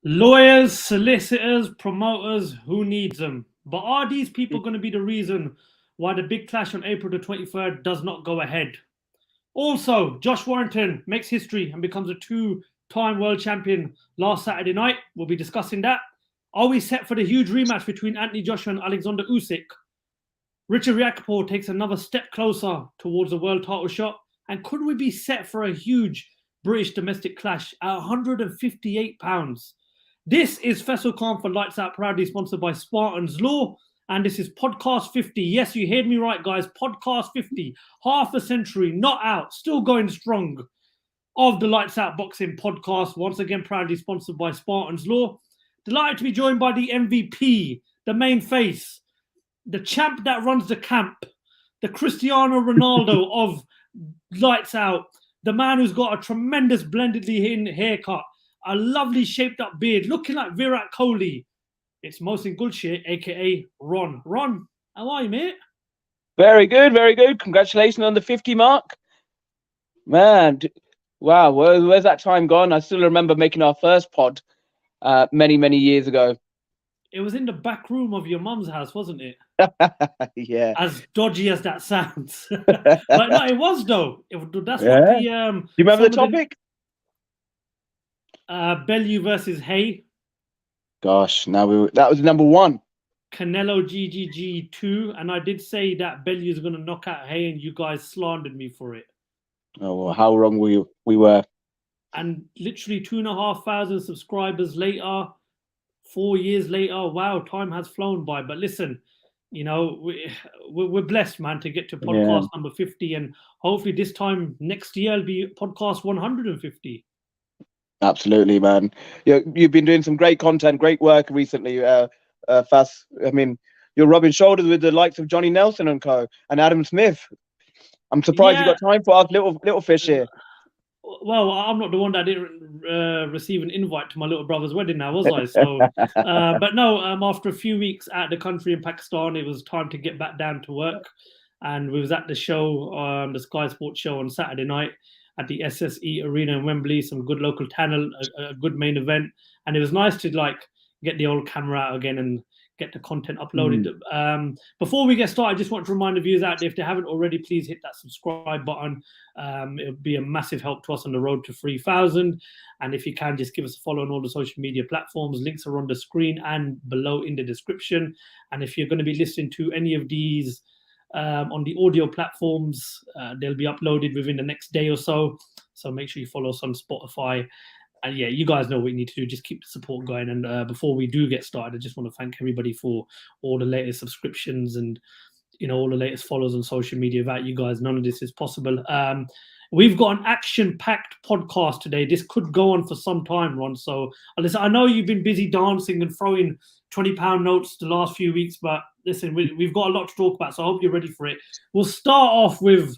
Lawyers, solicitors, promoters, who needs them? But are these people going to be the reason why the big clash on April the 23rd does not go ahead? Also, Josh Warrington makes history and becomes a two-time world champion last Saturday night. We'll be discussing that. Are we set for the huge rematch between Anthony Joshua and Oleksandr Usyk? Richard Riakporhe takes another step closer towards a world title shot. And could we be set for a huge British domestic clash at £158? This is Faisal Khan for Lights Out, proudly sponsored by Spartans Law. And this is podcast 50. Yes, you heard me right, guys. Podcast 50. Half a century, not out, still going strong, of the Lights Out Boxing podcast. Once again, proudly sponsored by Spartans Law. Delighted to be joined by the MVP, the main face, the champ that runs the camp, the Cristiano Ronaldo of Lights Out, the man who's got a tremendous blendedly in haircut, a lovely shaped up beard, looking like Virat Kohli. It's Mohsin Gulshit, aka Ron. Ron, how are you, mate? Very good, very good. Congratulations on the 50 mark. Man, wow, where's that time gone? I still remember making our first pod many years ago. It was in the back room of your mum's house, wasn't it? Yeah. As dodgy as that sounds. But no, it was though. That's Yeah. what the Do you remember the topic? Bellew versus Hay. Gosh, that was number one. Canelo GGG 2, and I did say that Bellew is going to knock out Hay, and you guys slandered me for it. Oh, well, how wrong we were. And literally 2,500 subscribers later, 4 years later, wow, time has flown by. But listen, you know, we're blessed, man, to get to podcast number 50, and hopefully this time next year it'll be podcast 150. Absolutely, man. You've been doing some great content, great work recently, Fas. I mean, you're rubbing shoulders with the likes of Johnny Nelson and co. and Adam Smith. I'm surprised you got time for us little fish here. Well, I'm not the one that didn't receive an invite to my little brother's wedding now, was I? So, but no, after a few weeks at the country in Pakistan, it was time to get back down to work. And we was at the show, the Sky Sports show on Saturday night at the SSE Arena in Wembley, some good local talent, a good main event. And it was nice to get the old camera out again and get the content uploaded. Before we get started, I just want to remind the viewers out there, if they haven't already, please hit that subscribe button. It would be a massive help to us on the road to 3,000. And if you can, just give us a follow on all the social media platforms. Links are on the screen and below in the description. And if you're going to be listening to any of these on the audio platforms, they'll be uploaded within the next day or so. So make sure you follow us on Spotify. And yeah, you guys know what you need to do. Just keep the support going. And before we do get started, I just want to thank everybody for all the latest subscriptions and, you know, all the latest follows on social media. Without you guys, none of this is possible. We've got an action-packed podcast today. This could go on for some time, Ron. So listen, I know you've been busy dancing and throwing £20 notes the last few weeks, but listen, we've got a lot to talk about, so I hope you're ready for it. We'll start off with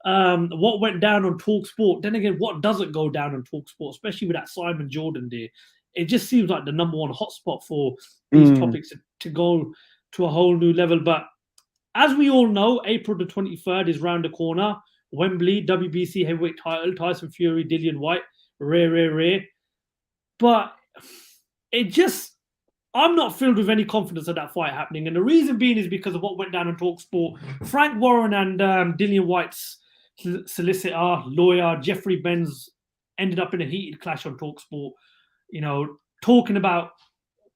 what went down on TalkSport. Then again, what doesn't go down on TalkSport, especially with that Simon Jordan there. It just seems like the number one hotspot for these topics to go to a whole new level. But as we all know, April the 23rd is round the corner. Wembley, WBC heavyweight title, Tyson Fury, Dillian Whyte'e, rare. But I'm not filled with any confidence of that fight happening. And the reason being is because of what went down on TalkSport. Frank Warren and Dillian Whyte's solicitor, lawyer, Jeffery Benz, ended up in a heated clash on TalkSport, you know, talking about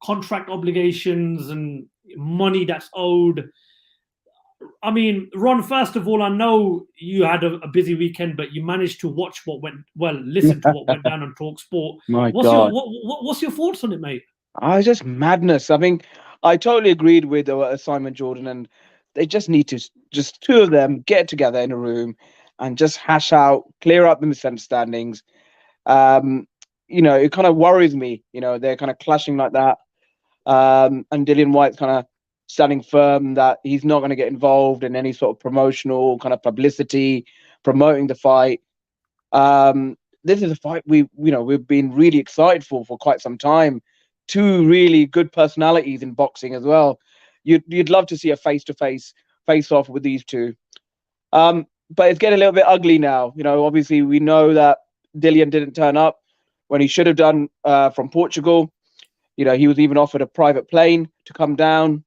contract obligations and money that's owed. I mean, Ron, first of all, I know you had a busy weekend, but you managed to listen to what went down on TalkSport. What's your thoughts on it, mate? It's just madness. I mean, I totally agreed with Simon Jordan, and they just need to, just two of them, get together in a room and just hash out, clear up the misunderstandings. You know, it kind of worries me, you know, they're kind of clashing like that. And Dillian Whyte's kind of standing firm that he's not going to get involved in any sort of promotional kind of publicity, promoting the fight. This is a fight we've been really excited for quite some time. Two really good personalities in boxing as well. You'd love to see a face-to-face face-off with these two. But it's getting a little bit ugly now. You know, obviously we know that Dillian didn't turn up when he should have done from Portugal. He was even offered a private plane to come down.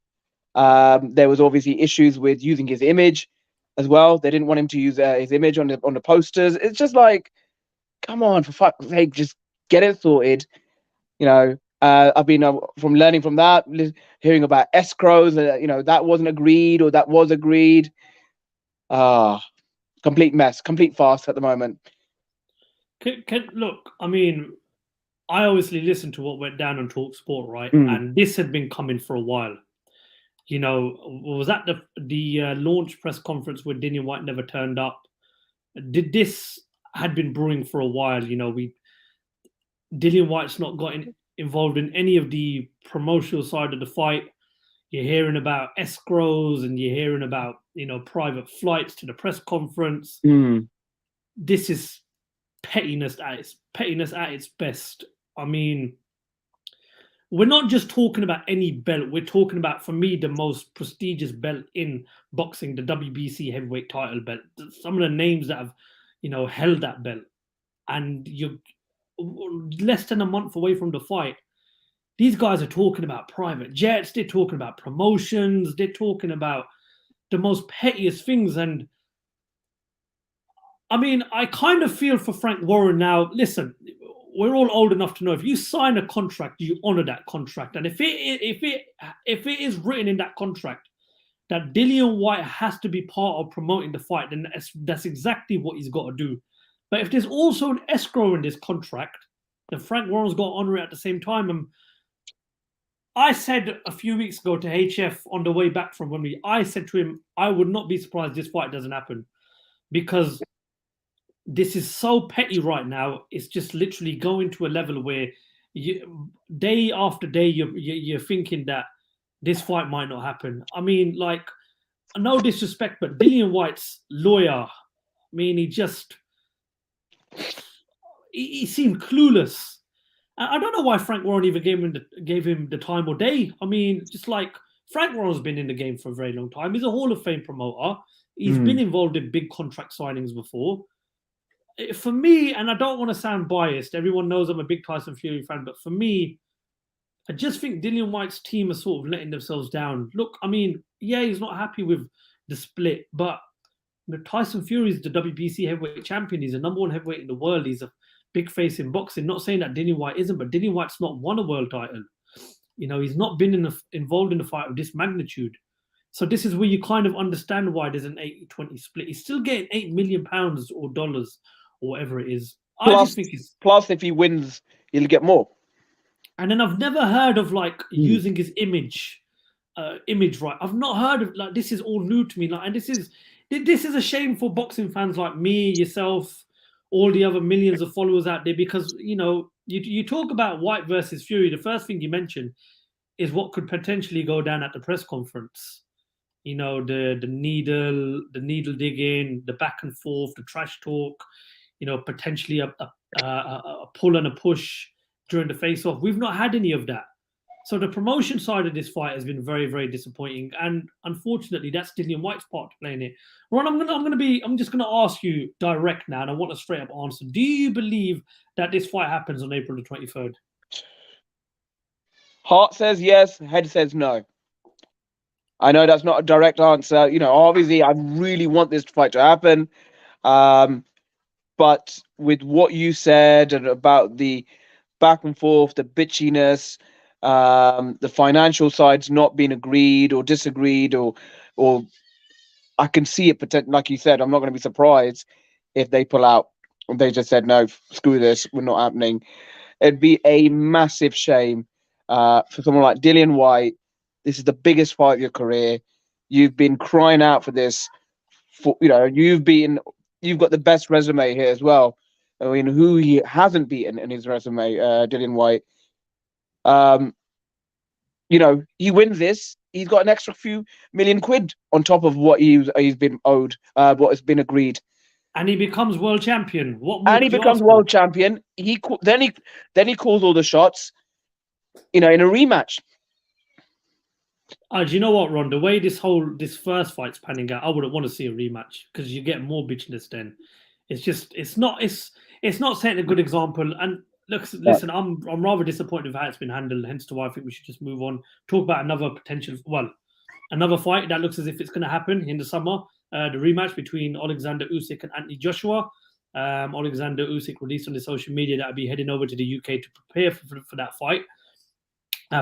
There was obviously issues with using his image as well. They didn't want him to use his image on the posters. It's just like, come on, for fuck's sake, just get it sorted. I've been from learning from that, hearing about escrows, that wasn't agreed or that was agreed. Complete mess, complete farce at the moment. Look, I mean, I obviously listened to what went down on TalkSport, right? And this had been coming for a while. Was that the launch press conference where Dillian Whyte'e never turned up? This had been brewing for a while. Dillian Whyte's not got involved in any of the promotional side of the fight. You're hearing about escrows and you're hearing about private flights to the press conference. This is pettiness at its best. I mean, we're not just talking about any belt. We're talking about, for me, the most prestigious belt in boxing, the WBC heavyweight title belt. Some of the names that have, held that belt, and you're less than a month away from the fight. These guys are talking about private jets. They're talking about promotions. They're talking about the most pettiest things. And I mean, I kind of feel for Frank Warren now. Listen, we're all old enough to know if you sign a contract, you honor that contract. And if it is written in that contract that Dillian Whyte'e has to be part of promoting the fight, then that's exactly what he's got to do. But if there's also an escrow in this contract, then Frank Warren's got to honor it at the same time. And I said a few weeks ago to HF on the way back from I said to him, I would not be surprised this fight doesn't happen, because this is so petty right now. It's just literally going to a level where day after day you're thinking that this fight might not happen. I mean, like, no disrespect, but Dillian Whyte's lawyer, I mean, he seemed clueless. I don't know why Frank Warren even gave him the time or day. I mean, just like, Frank Warren's been in the game for a very long time. He's a Hall of Fame promoter. He's been involved in big contract signings before. For me, and I don't want to sound biased, everyone knows I'm a big Tyson Fury fan, but for me, I just think Dillian Whyte's team are sort of letting themselves down. Look, I mean, yeah, he's not happy with the split, but Tyson Fury is the WBC heavyweight champion. He's the number one heavyweight in the world. He's a big face in boxing. Not saying that Dillian Whyte'e isn't, but Dillian Whyte's not won a world title. He's not been involved in a fight of this magnitude. So this is where you kind of understand why there's an 80-20 split. He's still getting £8 million or dollars or whatever it is. Plus, if he wins, he'll get more. And then I've never heard of using his image right. I've not heard of this is all new to me. And this is a shame for boxing fans like me, yourself, all the other millions of followers out there, because you talk about Whyte versus Fury. The first thing you mention is what could potentially go down at the press conference. The needle digging, the back and forth, the trash talk. Potentially a pull and a push during the face-off. We've not had any of that. So the promotion side of this fight has been very, very disappointing. And unfortunately, that's Dillian Whyte's part to play in it. Ron, I'm just gonna ask you direct now, and I want a straight up answer. Do you believe that this fight happens on April the 23rd? Heart says yes, head says no. I know that's not a direct answer. Obviously, I really want this fight to happen. But with what you said and about the back and forth, the bitchiness, the financial sides not being agreed or disagreed, or I can see it potentially. Like you said, I'm not going to be surprised if they pull out. They just said, no, screw this, we're not happening. It'd be a massive shame for someone like Dillian Whyte'e. This is the biggest fight of your career. You've been crying out for this. You've got the best resume here as well. I mean, who he hasn't beaten in his resume, Dillian Whyte'e. He wins this. He's got an extra few million quid on top of what he's been owed, what has been agreed. And he becomes world champion. And he becomes world champion. Then he calls all the shots. In a rematch. Do you know what, Ron? The way this first fight's panning out, I wouldn't want to see a rematch, because you get more bitchiness then. It's not setting a good example. And Look, listen, I'm rather disappointed with how it's been handled. Hence, to why I think we should just move on. Talk about another fight that looks as if it's going to happen in the summer. The rematch between Oleksandr Usyk and Anthony Joshua. Oleksandr Usyk released on the social media that I'll be heading over to the UK to prepare for that fight.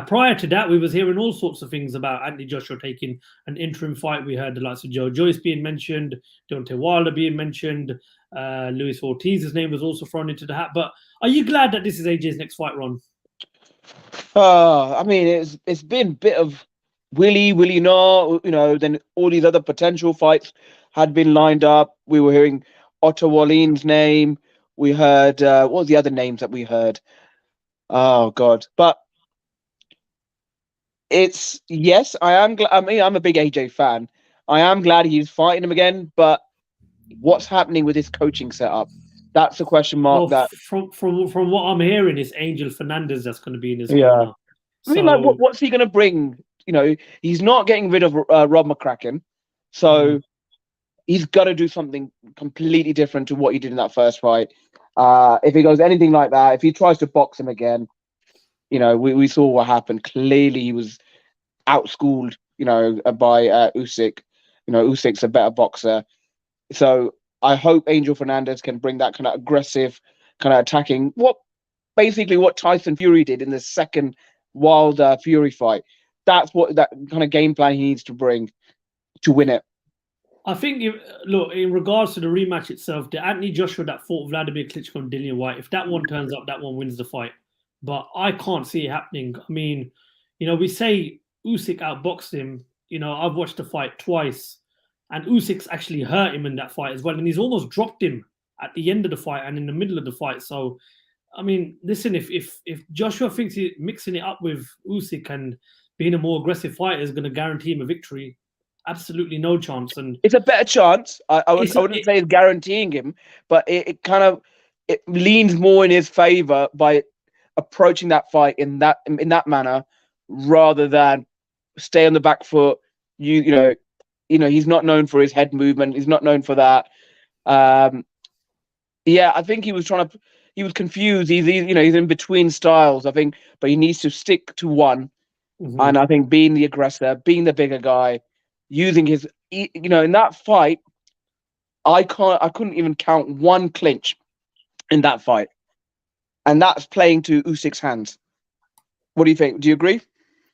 Prior to that, we was hearing all sorts of things about Anthony Joshua taking an interim fight. We heard the likes of Joe Joyce being mentioned, Deontay Wilder being mentioned, Luis Ortiz's name was also thrown into the hat. But are you glad that this is AJ's next fight, Ron? I mean, it's been a bit of willy no, then all these other potential fights had been lined up. We were hearing Otto Wallin's name. We heard, what was the other names that we heard? Oh, God. But yes, I am glad. I mean, I'm a big AJ fan. I am glad he's fighting him again, but what's happening with his coaching setup? That's a question mark. Well, from what I'm hearing, it's Angel Fernandez that's going to be in his corner. I mean, like, So- what's he going to bring? He's not getting rid of Rob McCracken, so he's got to do something completely different to what he did in that first fight. If he goes anything like that, if he tries to box him again, we saw what happened. Clearly, he was outschooled, by Usyk. Usyk's a better boxer. So I hope Angel Fernandez can bring that kind of aggressive, kind of attacking, what Tyson Fury did in the second Wilder Fury fight. That's what that kind of game plan he needs to bring to win it. I think, in regards to the rematch itself, the Anthony Joshua that fought Vladimir Klitschko and Dillian Whyte'e, if that one turns up, that one wins the fight. But I can't see it happening. I mean, we say Usyk outboxed him. I've watched the fight twice, and Usyk's actually hurt him in that fight as well, and he's almost dropped him at the end of the fight and in the middle of the fight. So, I mean, listen, if Joshua thinks mixing it up with Usyk and being a more aggressive fighter is going to guarantee him a victory, absolutely no chance. And it's a better chance. I wouldn't say it's guaranteeing him, but it leans more in his favor by approaching that fight in that manner rather than stay on the back foot. He's not known for his head movement. He's not known for that. I think he was confused. He's in between styles, I think, but he needs to stick to one. Mm-hmm. And I think being the aggressor, being the bigger guy, using his, in that fight, I couldn't even count one clinch in that fight. And that's playing to Usyk's hands. What do you think? Do you agree?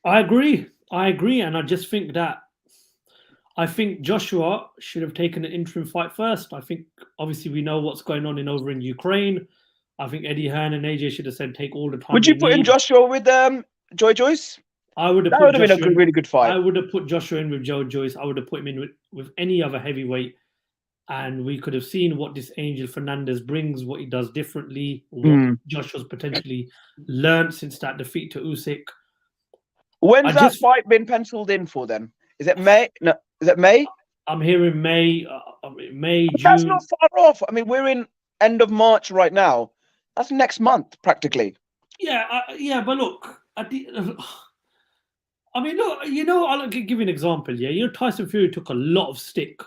I agree. And I just think Joshua should have taken an interim fight first. I think, obviously, we know what's going on over in Ukraine. I think Eddie Hearn and AJ should have said, take all the time. Would you put in Joshua with Joe Joyce? I would have. That would have been a really good fight. I would have put Joshua in with Joe Joyce. I would have put him in with any other heavyweight, and we could have seen what this Angel Fernandez brings, what he does differently, what Joshua's potentially learned since that defeat to Usyk. When's that fight been penciled in for then? Is it May? No, is it May? I'm hearing May, June. That's not far off. I mean, we're in end of March right now. That's next month, practically. Yeah, but look, I'll give you an example. Yeah, Tyson Fury took a lot of stick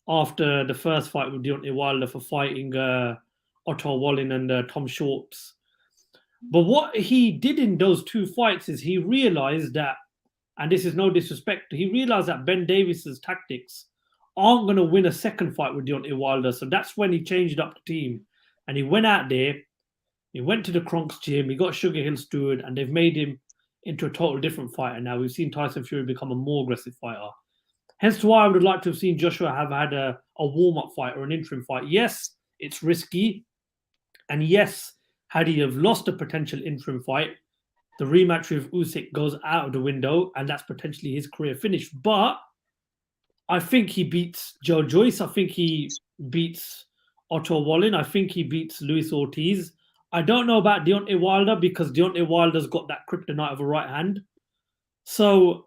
after the first fight with Deontay Wilder for fighting Otto Wallin and Tom Shorts. But what he did in those two fights is he realized that, and this is no disrespect, he realized that Ben Davis's tactics aren't going to win a second fight with Deontay Wilder. So that's when he changed up the team. And he went out there, he went to the Kronk's gym, he got Sugar Hill Stewart, and they've made him into a total different fighter. Now we've seen Tyson Fury become a more aggressive fighter. Hence why I would have liked to have seen Joshua have had a warm-up fight or an interim fight. Yes, it's risky. And yes, had he have lost a potential interim fight, the rematch with Usyk goes out of the window, and that's potentially his career finish. But I think he beats Joe Joyce. I think he beats Otto Wallin. I think he beats Luis Ortiz. I don't know about Deontay Wilder because Deontay Wilder's got that kryptonite of a right hand. So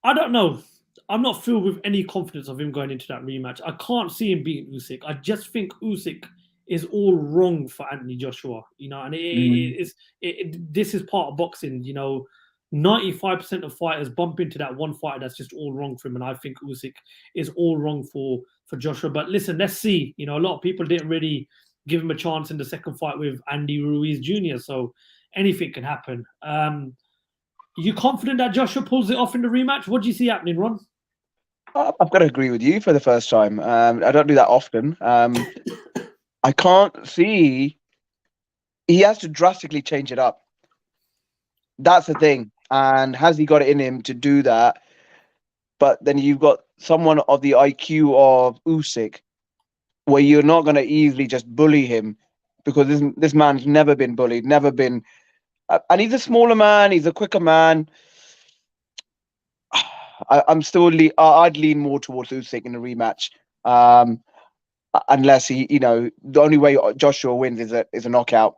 I don't know. I'm not filled with any confidence of him going into that rematch. I can't see him beating Usyk. I just think Usyk is all wrong for Anthony Joshua, and this is part of boxing. 95% of fighters bump into that one fighter that's just all wrong for him, and I think Usyk is all wrong for Joshua. But listen, let's see. A lot of people didn't really give him a chance in the second fight with Andy Ruiz Jr. So anything can happen. Are you confident that Joshua pulls it off in the rematch? What do you see happening, Ron? I've got to agree with you for the first time. I don't do that often. I can't see. He has to drastically change it up. That's the thing. And has he got it in him to do that? But then you've got someone of the IQ of Usyk, where you're not going to easily just bully him, because this man's never been bullied, never been. And he's a smaller man. He's a quicker man. I'd lean more towards Usyk in a rematch, unless he, the only way Joshua wins is a knockout.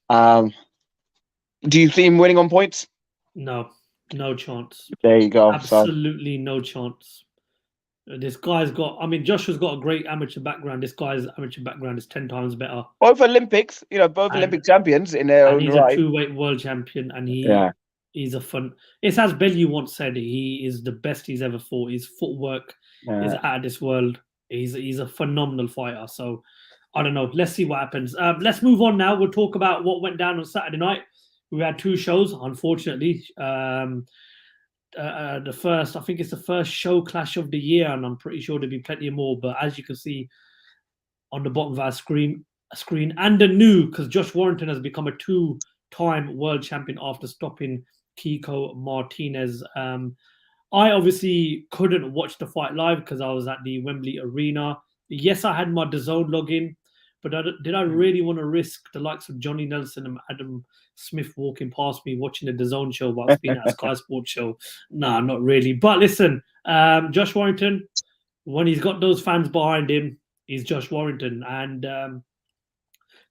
Do you see him winning on points? No chance. There you go. Absolutely no chance. This guy's got. I mean, Joshua's got a great amateur background. This guy's amateur background is 10 times better. Both Olympics, both Olympic champions in their own right. He's a two-weight world champion, and he's a fun. It's as Bellew once said. He is the best he's ever fought. His footwork is out of this world. He's a phenomenal fighter. So I don't know. Let's see what happens. Let's move on now. We'll talk about what went down on Saturday night. We had 2 shows, unfortunately. The first, I think it's the first show clash of the year, and I'm pretty sure there'll be plenty more. But as you can see on the bottom of our screen, and the new, because Josh Warrington has become a 2-time world champion after stopping TKOS Martinez. I obviously couldn't watch the fight live because I was at the Wembley Arena. Yes, I had my DAZN login, but did I really want to risk the likes of Johnny Nelson and Adam Smith walking past me watching the DAZN show whilst being at a Sky Sports show? Nah, not really. But listen, Josh Warrington, when he's got those fans behind him, he's Josh Warrington. And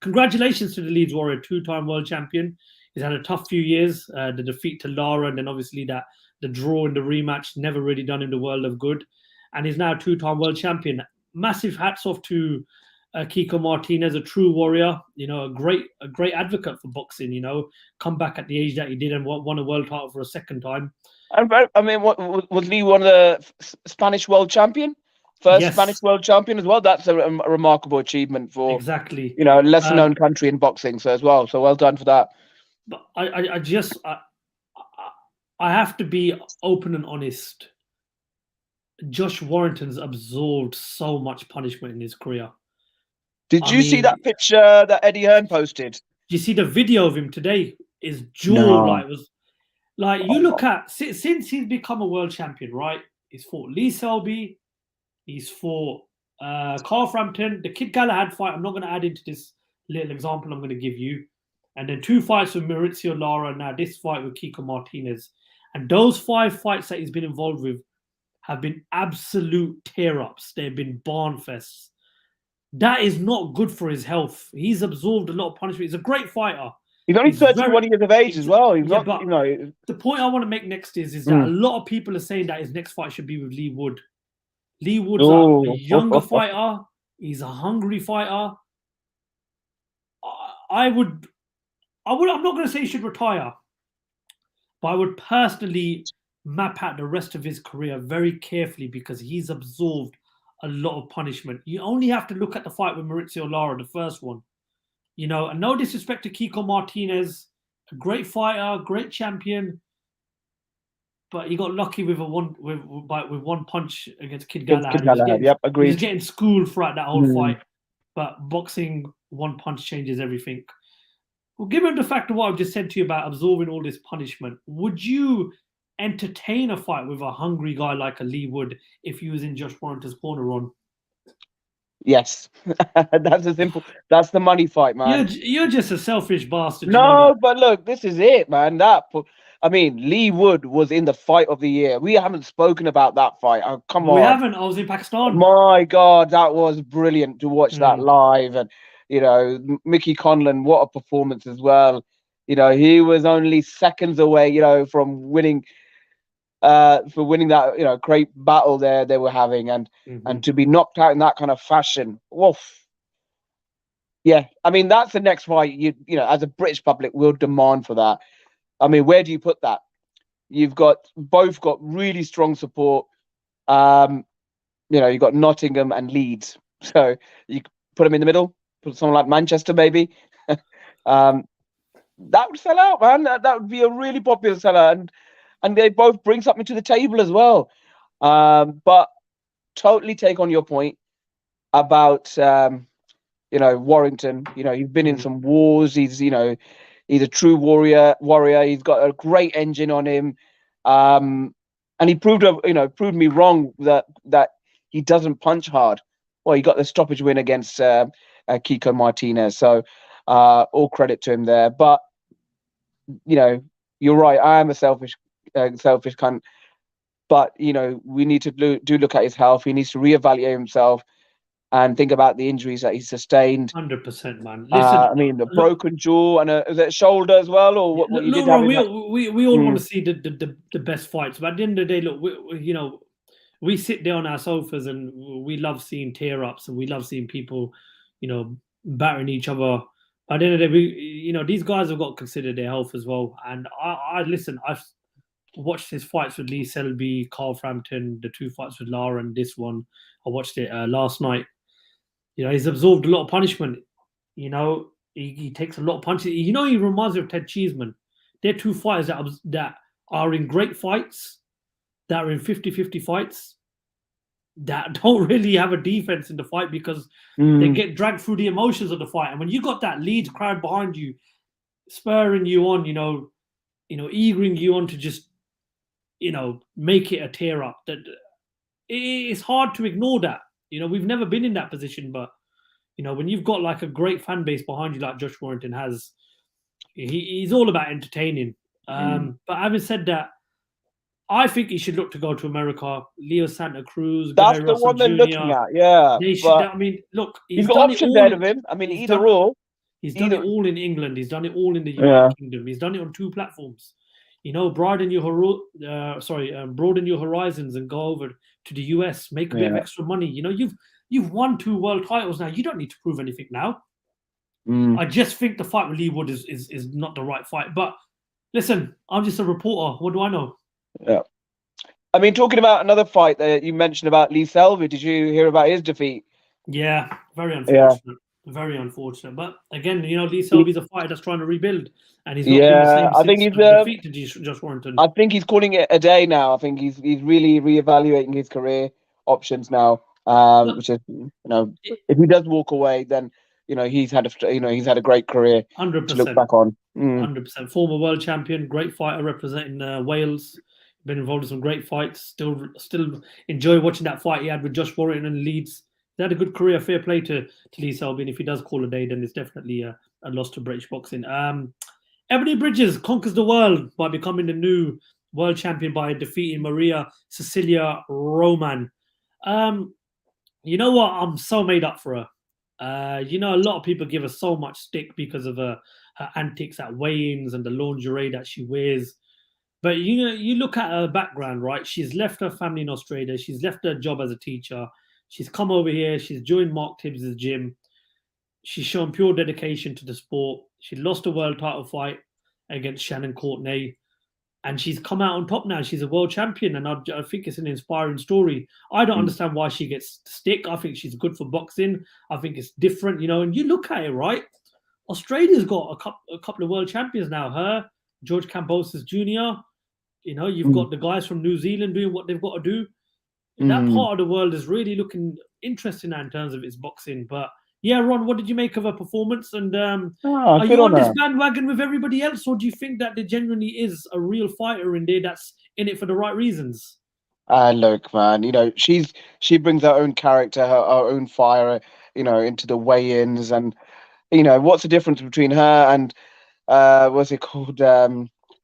congratulations to the Leeds Warrior, 2-time world champion. He's had a tough few years. The defeat to Lara, and then obviously the draw in the rematch, never really done him the world of good. And he's now a 2-time world champion. Massive hats off to TKOS Martinez, a true warrior, a great advocate for boxing, come back at the age that he did and won a world title for a second time. And I mean, what was he one of the Spanish world champion? First Spanish world champion as well. That's a remarkable achievement for exactly lesser known country in boxing. So as well, so well done for that. But I have to be open and honest. Josh Warrington's absorbed so much punishment in his career. Did you see that picture that Eddie Hearn posted? Did you see the video of him today? His jaw you look at since he's become a world champion, right? He's fought Lee Selby, he's fought Carl Frampton, the Kid Galahad fight. I'm not going to add into this little example I'm going to give you, and then 2 fights with Maurizio Lara, and now this fight with TKOS Martinez. And those 5 fights that he's been involved with have been absolute tear-ups. They've been barn fests. That is not good for his health. He's absorbed a lot of punishment. He's a great fighter. He's only 31 years of age as well. He's not, The point I want to make next is that a lot of people are saying that his next fight should be with Lee Wood. Lee Wood's a younger fighter. He's a hungry fighter. I'm not going to say he should retire, but I would personally map out the rest of his career very carefully because he's absorbed a lot of punishment. You only have to look at the fight with Maurizio Lara, the first one. And no disrespect to TKOS Martinez, a great fighter, great champion, but he got lucky with one punch against Kid Galahad. Yep, agreed. He was getting schooled throughout that whole fight, but boxing, one punch changes everything. Well, given the fact of what I've just said to you about absorbing all this punishment, would you entertain a fight with a hungry guy like a Lee Wood if he was in Josh Warrington's corner on? Yes. That's the money fight, man. You're just a selfish bastard. No, but look, this is it, man. Lee Wood was in the fight of the year. We haven't spoken about that fight. Oh, come on. We haven't. I was in Pakistan. My God, that was brilliant to watch that live. And, Mickey Conlan, what a performance as well. He was only seconds away, from winning that, great battle there they were having, and to be knocked out in that kind of fashion. Woof. Yeah, that's the next fight. You as a British public will demand for that. Where do you put that? You've both got really strong support. You've got Nottingham and Leeds, so you put them in the middle. someone like Manchester, maybe. That would sell out, man. That would be a really popular seller, and they both bring something to the table as well. But totally take on your point about Warrington. He's been in some wars. He's he's a true warrior. He's got a great engine on him, and he proved me wrong that he doesn't punch hard. Well, he got the stoppage win against TKOS Martinez, so all credit to him there. But you're right. I am a selfish cunt. But we need to do look at his health. He needs to reevaluate himself and think about the injuries that he's sustained. 100%, man. Listen, the broken jaw and is it shoulder as well, or what you did? We all want to see the best fights, but at the end of the day, look, we sit there on our sofas and we love seeing tear-ups and we love seeing people, battering each other. At the end of the day, these guys have got to consider their health as well. And I've watched his fights with Lee Selby, Carl Frampton, the 2 fights with Lara, and this one. I watched it last night. He's absorbed a lot of punishment. He takes a lot of punches. He reminds me of Ted Cheeseman. They're 2 fighters that are in great fights, that are in 50-50 fights, that don't really have a defense in the fight because they get dragged through the emotions of the fight. And when you got that lead crowd behind you, spurring you on, eagering you on to just, make it a tear up, that it's hard to ignore that. We've never been in that position, but when you've got like a great fan base behind you, like Josh Warrington has, he's all about entertaining. But having said that, I think he should look to go to America. Leo Santa Cruz, that's Guy the Russell one they're Jr. looking at. Yeah, look, he's got options ahead of him. Either or. He's done it all in England. He's done it all in the United Kingdom. He's done it on 2 platforms. Broaden your horizons and go over to the US, make a bit of extra money. You've won 2 world titles now. You don't need to prove anything now. I just think the fight with Lee Wood is not the right fight. But listen, I'm just a reporter. What do I know? Yeah. Talking about another fight that you mentioned about Lee Selby, did you hear about his defeat? Yeah, very unfortunate. Yeah. Very unfortunate. But again, Lee Selby's a fighter that's trying to rebuild. And he's not been the same since the defeat to Josh Warrington. I think he's calling it a day now. I think he's really reevaluating his career options now. Which is, if he does walk away, then he's had a great career 100%. to look back on. 100%. Former world champion, great fighter representing Wales. Been involved in some great fights. Still enjoy watching that fight he had with Josh Warrington in Leeds. He had a good career. Fair play to Lee Selby. And if he does call a day, then it's definitely a loss to British boxing. Ebony Bridges conquers the world by becoming the new world champion by defeating Maria Cecilia Roman. You know what? I'm so made up for her. A lot of people give her so much stick because of her antics at weigh-ins and the lingerie that she wears. But, you look at her background, right? She's left her family in Australia. She's left her job as a teacher. She's come over here. She's joined Mark Tibbs' gym. She's shown pure dedication to the sport. She lost a world title fight against Shannon Courtenay. And she's come out on top now. She's a world champion. And I think it's an inspiring story. I don't understand why she gets stick. I think she's good for boxing. I think it's different, and you look at it, right? Australia's got a couple of world champions now. Her, George Kambosos Jr., you've got the guys from New Zealand doing what they've got to do. That part of the world is really looking interesting now in terms of its boxing. But yeah, Ron, what did you make of her performance? And are you on this bandwagon with everybody else, or do you think that there genuinely is a real fighter in there that's in it for the right reasons? Look, man, she brings her own character, her own fire, into the weigh-ins, and what's the difference between her and what's it called,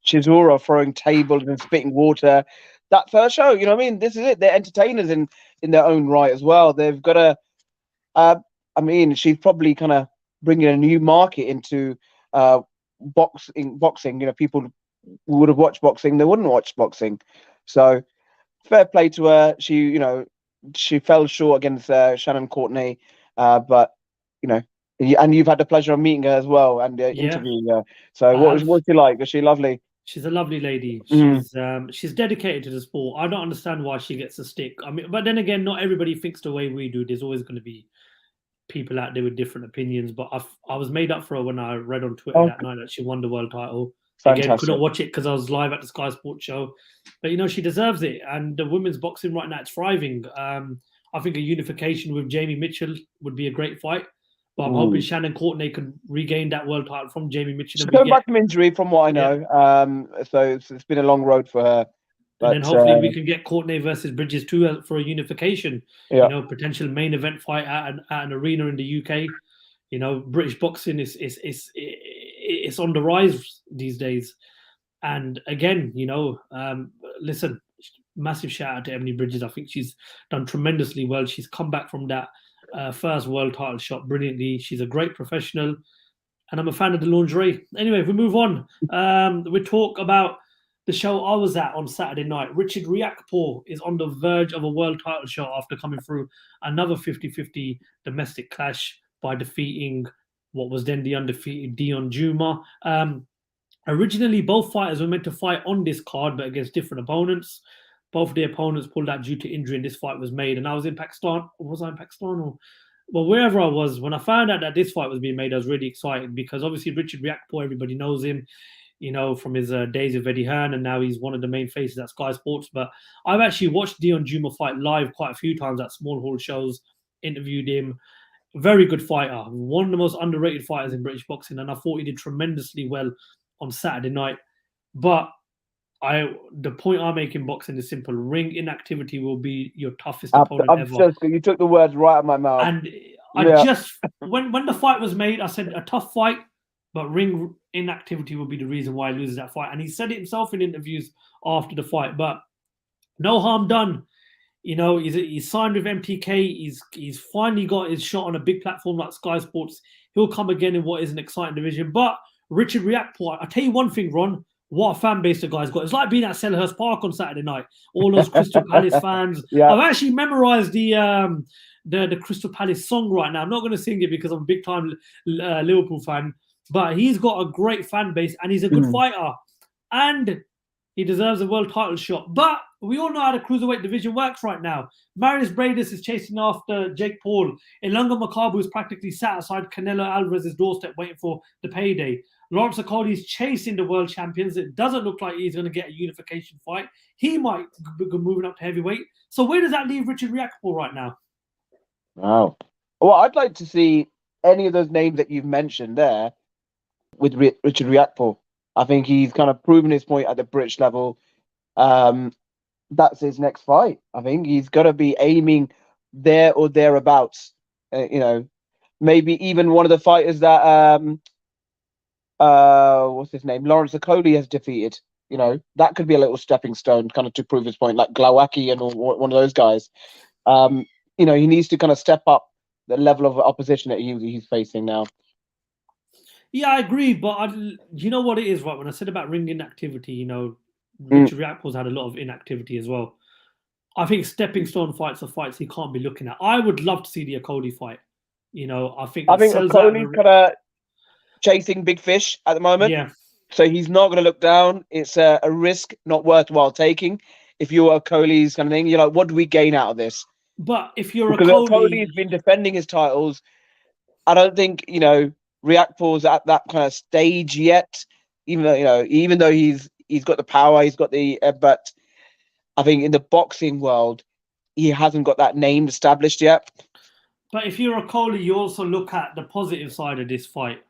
Chisora throwing tables and spitting water? That first show, this is it. They're entertainers in their own right as well. They've got she's probably kind of bringing a new market into boxing. People who would have watched boxing, they wouldn't watch boxing. So fair play to her. She fell short against Shannon Courtenay, but and you've had the pleasure of meeting her as well and interviewing her. So what's she like? Is she lovely? She's a lovely lady. She's dedicated to the sport. I don't understand why she gets a stick. But then again, not everybody thinks the way we do. There's always going to be people out there with different opinions, but I was made up for her when I read on Twitter that night that she won the world title. Fantastic. Again, couldn't watch it because I was live at the Sky Sports show, but she deserves it. And the women's boxing right now, it's thriving. I think a unification with Jamie Mitchell would be a great fight. But I'm hoping Shannon Courtenay can regain that world title from Jamie Mitchell. She's coming back from injury, from what I know. So it's been a long road for her. But, and then hopefully we can get Courtenay versus Bridges too for a unification. Yeah. Potential main event fight at an arena in the UK. British boxing is on the rise these days. And again, listen, massive shout out to Emily Bridges. I think she's done tremendously well. She's come back from that first world title shot brilliantly. She's a great professional, and I'm a fan of the lingerie. Anyway, if we move on, we talk about the show I was at on Saturday night. Richard Riakporhe is on the verge of a world title shot after coming through another 50-50 domestic clash by defeating what was then the undefeated Deion Jumah. Originally, both fighters were meant to fight on this card, but against different opponents. Both of the opponents pulled out due to injury, and this fight was made. And I was in Pakistan. Was I in Pakistan? Well, wherever I was, when I found out that this fight was being made, I was really excited because obviously Richard Riakporhe, everybody knows him, from his days of Eddie Hearn, and now he's one of the main faces at Sky Sports. But I've actually watched Deion Jumah fight live quite a few times at small hall shows, interviewed him. Very good fighter, one of the most underrated fighters in British boxing, and I thought he did tremendously well on Saturday night. But the point I make in boxing is simple: ring inactivity will be your toughest opponent ever. You took the words right out of my mouth. And I just when the fight was made, I said a tough fight, but ring inactivity will be the reason why he loses that fight. And he said it himself in interviews after the fight. But no harm done. He's signed with MTK. He's finally got his shot on a big platform like Sky Sports. He'll come again in what is an exciting division. But Richard Riakporhe, I tell you one thing, Ron. What a fan base the guy's got. It's like being at Selhurst Park on Saturday night. All those Crystal Palace fans. Yeah. I've actually memorized the Crystal Palace song right now. I'm not going to sing it because I'm a big time Liverpool fan. But he's got a great fan base and he's a good fighter. And he deserves a world title shot. But we all know how the cruiserweight division works right now. Marius Bradis is chasing after Jake Paul. Ilunga Makabu is practically sat outside Canelo Alvarez's doorstep waiting for the payday. Lawrence Okoli is chasing the world champions. It doesn't look like he's going to get a unification fight. He might be moving up to heavyweight. So where does that leave Richard Riakporhe right now? Wow. Well, I'd like to see any of those names that you've mentioned there with Richard Riakporhe. I think he's kind of proven his point at the British level. That's his next fight. I think he's got to be aiming there or thereabouts. Maybe even one of the fighters that what's his name, Lawrence Okoli has defeated. That could be a little stepping stone, kind of to prove his point, like Glowacki and one of those guys. He needs to kind of step up the level of opposition that he's facing now. Yeah, I agree, but you know what it is, right? When I said about ring inactivity, Richard Riakporhe's had a lot of inactivity as well. I think stepping stone fights are fights he can't be looking at. I would love to see the Okoli fight. I think Okoli's kind of chasing big fish at the moment. Yeah. So he's not going to look down. It's a risk not worthwhile taking. If you're Okoli's kind of thing, you're like, what do we gain out of this? But if you're Okoli's been defending his titles, I don't think Riakporhe's at that kind of stage yet. Even though he's got the power, he's got the but I think in the boxing world, he hasn't got that name established yet. But if you're Okoli, you also look at the positive side of this fight.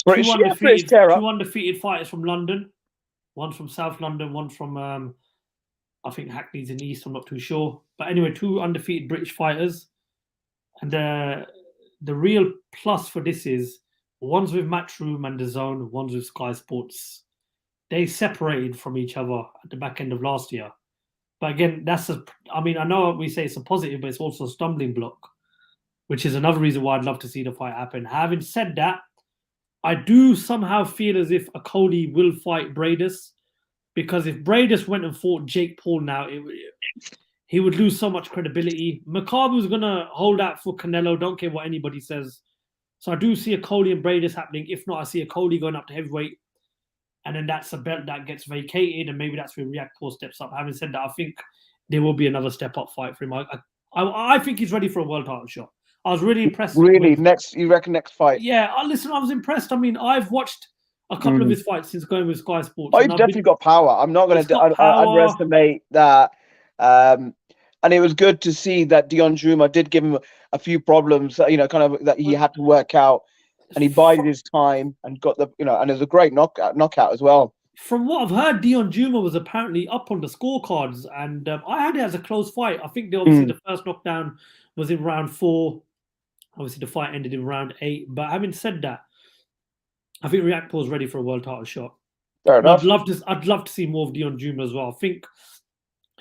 British two undefeated fighters from London. One from South London, one from I think Hackney's in the East, I'm not too sure. But anyway, two undefeated British fighters. And the real plus for this is one's with Matchroom and DAZN, one's with Sky Sports. They separated from each other at the back end of last year. But again, I know we say it's a positive, but it's also a stumbling block, which is another reason why I'd love to see the fight happen. Having said that, I do somehow feel as if Okoli will fight Bradis, because if Bradis went and fought Jake Paul now, he would lose so much credibility. Makabu's going to hold out for Canelo, don't care what anybody says. So I do see Okoli and Bradis happening. If not, I see Okoli going up to heavyweight, and then that's a belt that gets vacated, and maybe that's where Riakporhe steps up. Having said that, I think there will be another step-up fight for him. I think he's ready for a world title shot. I was really impressed. Really, you reckon next fight? Yeah, listen, I was impressed. I mean, I've watched a couple of his fights since going with Sky Sports. Oh, he's definitely got power. I'm not going to underestimate that. And it was good to see that Deion Jumah did give him a few problems, kind of that he had to work out, and he bided his time and got and it was a great knockout as well. From what I've heard, Deion Jumah was apparently up on the scorecards, and I had it as a close fight. I think obviously the first knockdown was in round 4. Obviously, the fight ended in round 8. But having said that, I think Riakporhe is ready for a world title shot. Fair enough. I'd love to see more of Deion Jumah as well. I think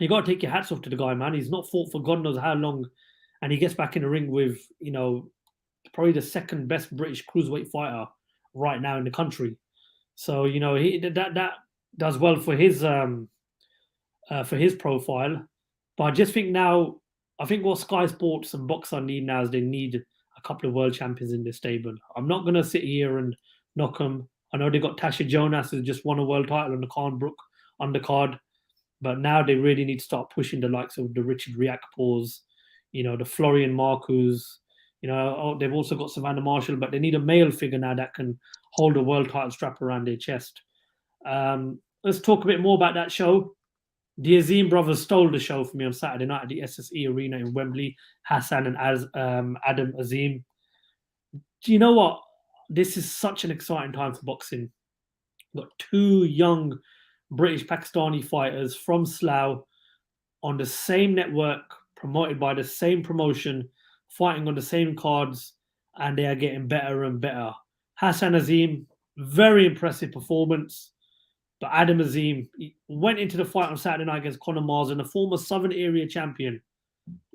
you got to take your hats off to the guy, man. He's not fought for God knows how long, and he gets back in the ring with probably the second best British cruiserweight fighter right now in the country. So he that does well for his profile. But I just think now, I think what Sky Sports and Boxer need now is they need a couple of world champions in this stable. I'm not gonna sit here and knock them. I know they got Tasha Jonas, who just won a world title on the Khan Brook undercard, but now they really need to start pushing the likes of the Richard Riakporhes, the Florian Marcus. They've also got Savannah Marshall, but they need a male figure now that can hold a world title strap around their chest. Let's talk a bit more about that show. The Azim brothers stole the show for me on Saturday night at the SSE Arena in Wembley. Hassan and Adam Azim. Do you know what? This is such an exciting time for boxing. We've got 2 young British Pakistani fighters from Slough on the same network, promoted by the same promotion, fighting on the same cards, and they are getting better and better. Hassan Azim, very impressive performance. But Adam Azim went into the fight on Saturday night against Conor Marsden, a former Southern Area champion.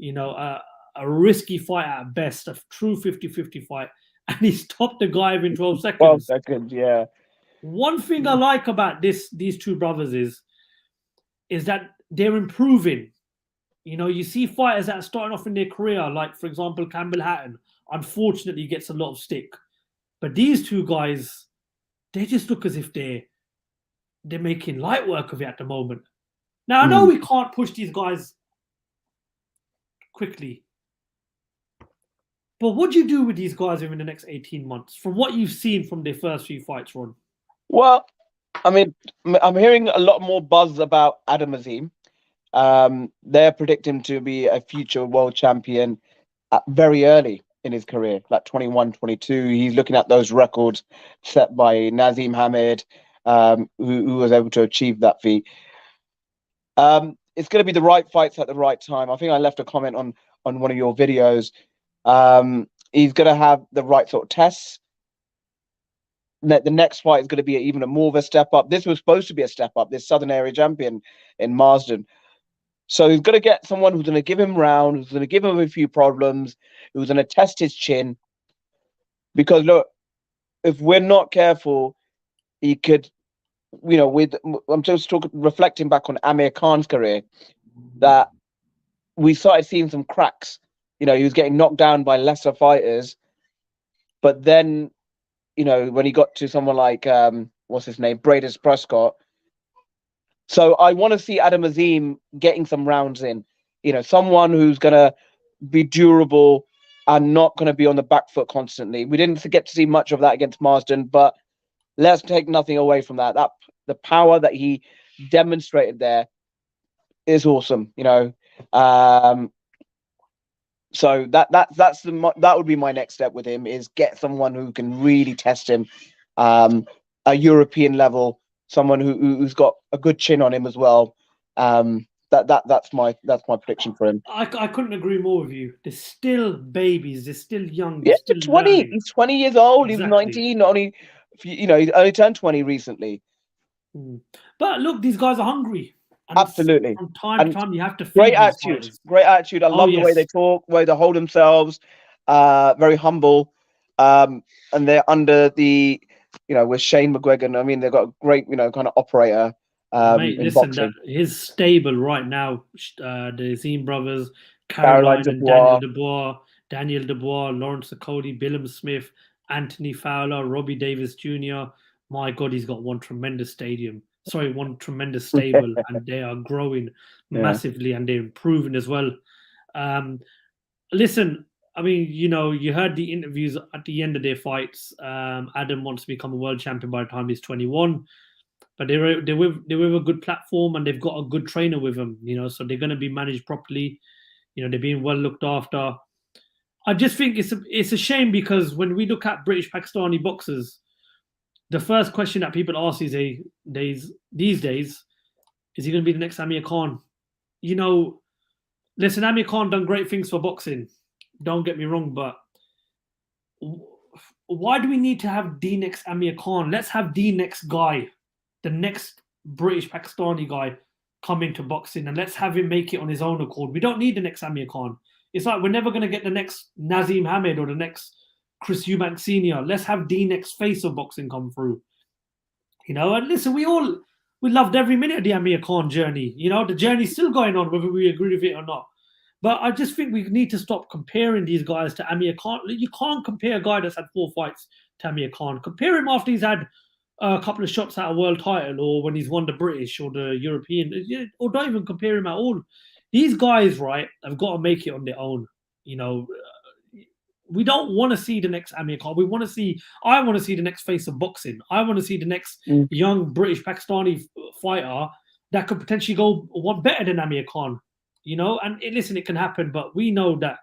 A risky fight at best, a true 50-50 fight. And he stopped the guy within 12 seconds. 12 seconds, yeah. One thing I like about these 2 brothers is that they're improving. You see fighters that are starting off in their career, like, for example, Campbell Hatton, unfortunately gets a lot of stick. But these 2 guys, they just look as if they're making light work of it at the moment. Now, I know we can't push these guys quickly. But what do you do with these guys within the next 18 months, from what you've seen from their first few fights, Ron? Well, I mean, I'm hearing a lot more buzz about Adam Azim. They're predicting him to be a future world champion very early in his career, like 21, 22. He's looking at those records set by Nazim Hamed, who was able to achieve that feat. It's going to be the right fights at the right time. I think I left a comment on one of your videos. He's going to have the right sort of tests. The next fight is going to be even more of a step up. This was supposed to be a step up, this Southern Area champion in Marsden. So he's going to get someone who's going to give him round, who's going to give him a few problems, who's going to test his chin. Because look, if we're not careful, he could, I'm just reflecting back on Amir Khan's career, that we started seeing some cracks. He was getting knocked down by lesser fighters, but then, when he got to someone like, what's his name, Bradis Prescott. So I want to see Adam Azim getting some rounds in, someone who's going to be durable and not going to be on the back foot constantly. We didn't get to see much of that against Marsden, but let's take nothing away from that. The power that he demonstrated there is awesome, So that would be my next step with him, is get someone who can really test him, a European level, someone who's got a good chin on him as well. That's my prediction for him. I couldn't agree more with you. They're still babies. They're still young. They're still 20. Learning. He's 20 years old. Exactly. He's 19. Only, he's only turned 20 recently. But look, these guys are hungry. And absolutely. From time to time, you have to feed great attitude. Fighters. Great attitude. I love the way they talk, the way they hold themselves. Very humble. And they're under the, with Shane McGuigan. I mean, they've got a great, kind of operator. Mate, listen, his stable right now, the Azim brothers, Caroline and Daniel Dubois, Lawrence Okoli, Billum Smith, Anthony Fowler, Robbie Davis Jr. My God, he's got one tremendous stable, and they are growing massively, and they're improving as well. Listen, I mean, you heard the interviews at the end of their fights. Adam wants to become a world champion by the time he's 21, but they're with a good platform and they've got a good trainer with them. So they're going to be managed properly. They're being well looked after. I just think it's a shame because when we look at British Pakistani boxers, the first question that people ask these days is he going to be the next Amir Khan? Listen, Amir Khan done great things for boxing. Don't get me wrong, but why do we need to have the next Amir Khan? Let's have the next guy, the next British Pakistani guy come into boxing, and let's have him make it on his own accord. We don't need the next Amir Khan. It's like we're never going to get the next Nazim Hamed or the next Chris Eubank Sr. Let's have the next face of boxing come through. And listen, we loved every minute of the Amir Khan journey. The journey's still going on, whether we agree with it or not. But I just think we need to stop comparing these guys to Amir Khan. You can't compare a guy that's had 4 fights to Amir Khan. Compare him after he's had a couple of shots at a world title or when he's won the British or the European, or don't even compare him at all. These guys, right, have got to make it on their own. We don't want to see the next Amir Khan. I want to see the next face of boxing. I want to see the next young British Pakistani fighter that could potentially go one better than Amir Khan. And listen, it can happen, but we know that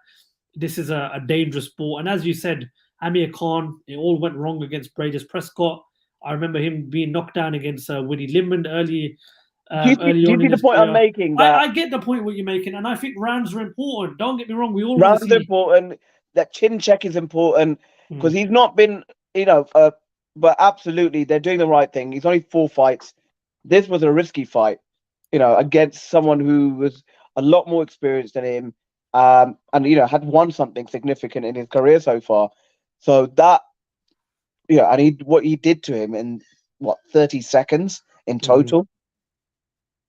this is a dangerous sport. And as you said, Amir Khan, it all went wrong against Bradis Prescott. I remember him being knocked down against Woody Limman early. Do you see the point I'm making? I get the point what you're making, and I think rounds are important. Don't get me wrong. We all rounds are important. That chin check is important because he's not been, but absolutely they're doing the right thing. He's only 4 fights. This was a risky fight, against someone who was a lot more experienced than him, and had won something significant in his career so far. So that, and what he did to him in 30 seconds in total.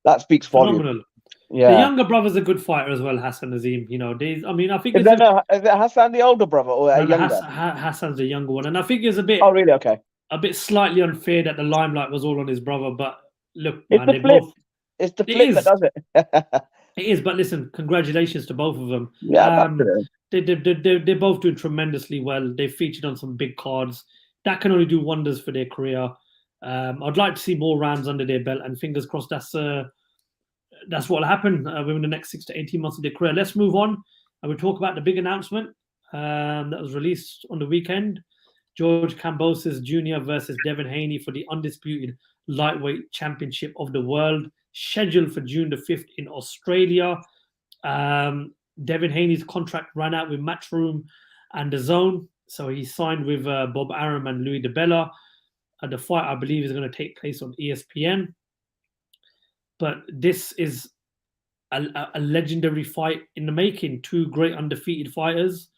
That speaks volumes. Phenomenal. Yeah, the younger brother's a good fighter as well, Hassan Azim. I think is it Hassan the older brother or a younger? Hassan's the younger one, and I think it's a bit. Oh, really? Okay. A bit slightly unfair that the limelight was all on his brother, but look, it's man, the flip. It's the flip that does it. It is, but listen, congratulations to both of them. Yeah, they're both doing tremendously well. They featured on some big cards. That can only do wonders for their career. I'd like to see more rounds under their belt, and fingers crossed that's what will happen within the next 6 to 18 months of their career. Let's move on and we'll talk about the big announcement that was released on the weekend. George Kambosos Jr. versus Devin Haney for the undisputed lightweight championship of the world, scheduled for June the 5th in Australia. Devin Haney's contract ran out with Matchroom and DAZN, so he signed with Bob Arum and Louis DeBella. The fight, I believe, is going to take place on ESPN. But this is a legendary fight in the making. 2 great undefeated fighters,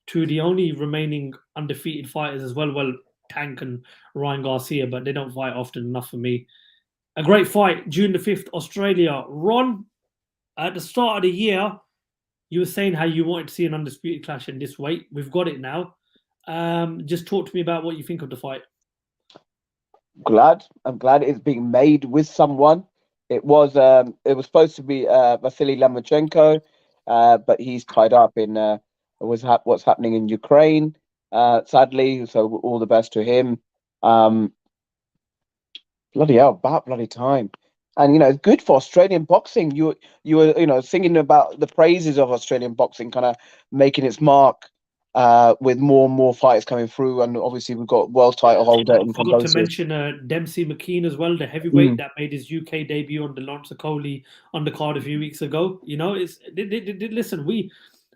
2 the only remaining undefeated fighters as well. Well, Tank and Ryan Garcia, but they don't fight often enough for me. A great fight, June the 5th, Australia. Ron, at the start of the year, you were saying how you wanted to see an undisputed clash in this weight. We've got it now. Just talk to me about what you think of the fight. I'm glad it's being made with someone. It was supposed to be Vasily Lomachenko, but he's tied up in what's happening in Ukraine, sadly. So all the best to him. Bloody hell, about bloody time. And it's good for Australian boxing. You were singing about the praises of Australian boxing, kind of making its mark with more and more fighters coming through, and obviously we've got world title holder. I forgot to mention Dempsey McKean as well, the heavyweight that made his UK debut on the Lawrence Okoli undercard a few weeks ago. Listen, we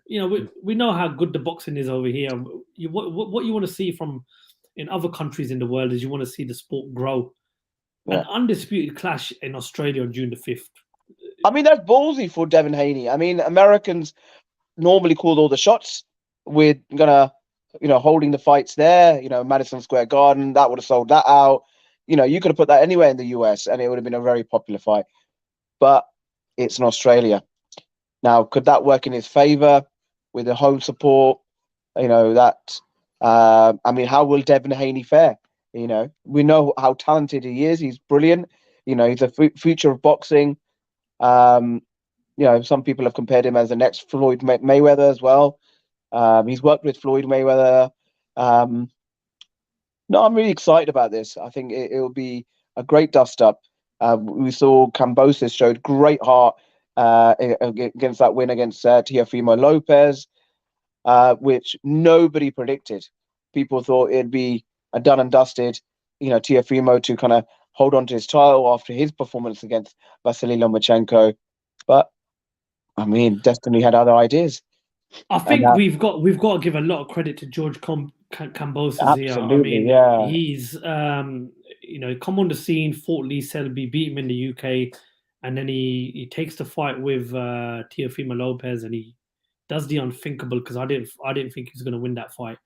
know how good the boxing is over here. What you want to see from in other countries in the world is you want to see the sport grow. Yeah. An undisputed clash in Australia on June the 5th. I mean, that's ballsy for Devin Haney. I mean, Americans normally call all the shots. We're holding the fights there, Madison Square Garden, that would have sold that out. You could have put that anywhere in the US and it would have been a very popular fight. But it's in Australia. Now, could that work in his favor with the home support? I mean, how will Devin Haney fare? We know how talented he is. He's brilliant. He's a future of boxing. Some people have compared him as the next Floyd Mayweather as well. He's worked with Floyd Mayweather. No, I'm really excited about this. I think it'll be a great dust-up. We saw Kambosos showed great heart against that win against Teofimo Lopez, which nobody predicted. People thought it'd be a done and dusted, Teofimo to kind of hold on to his title after his performance against Vasily Lomachenko. But, I mean, Destiny had other ideas. I think we've got to give a lot of credit to George Kambosos here. I mean, yeah. he's come on the scene, fought Lee Selby, beat him in the UK, and then he takes the fight with Teofimo Lopez, and he does the unthinkable, because I didn't think he was going to win that fight,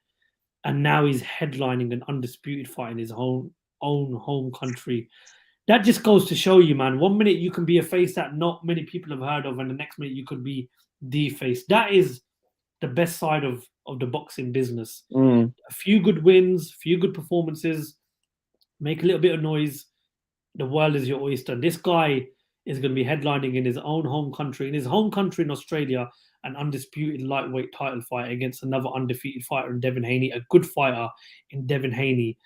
and now he's headlining an undisputed fight in his own home country. That just goes to show you, man. 1 minute you can be a face that not many people have heard of, and the next minute you could be the face. That is the best side of the boxing business. A few good wins, few good performances, make a little bit of noise. The world is your oyster. This guy is going to be headlining in his own home country, in Australia, an undisputed lightweight title fight against another undefeated fighter in Devin Haney, a good fighter in Devin Haney.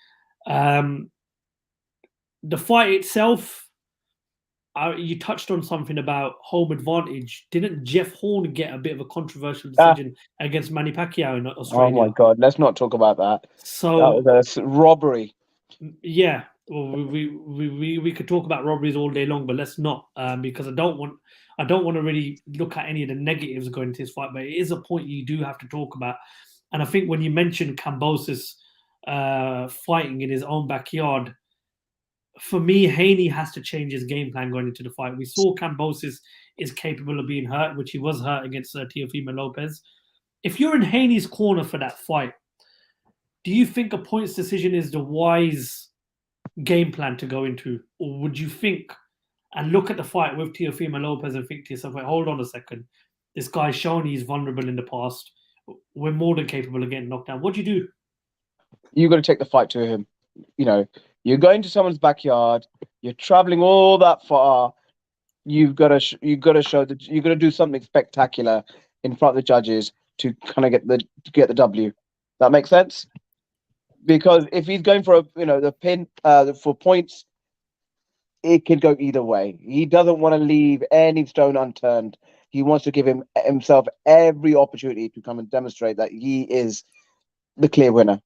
The fight itself, you touched on something about home advantage. Didn't Jeff Horn get a bit of a controversial decision against Manny Pacquiao in Australia? Oh my God, let's not talk about that. So that was a robbery. Yeah, well, we could talk about robberies all day long, but let's not, because I don't want to really look at any of the negatives going into this fight. But it is a point you do have to talk about, and I think when you mentioned Kambosos fighting in his own backyard, for me, Haney has to change his game plan going into the fight. We saw Kambosos is capable of being hurt, which he was hurt against Teofimo Lopez. If you're in Haney's corner for that fight, do you think a points decision is the wise game plan to go into? Or would you think and look at the fight with Teofimo Lopez and think to yourself, wait, hold on a second. This guy's shown he's vulnerable in the past. We're more than capable of getting knocked down. What do you do? You've got to take the fight to him. You're going to someone's backyard. You're traveling all that far. You've got to show that you're going to do something spectacular in front of the judges to kind of get the W. That makes sense? Because if he's going for the pin for points, it can go either way. He doesn't want to leave any stone unturned. He wants to give himself every opportunity to come and demonstrate that he is the clear winner.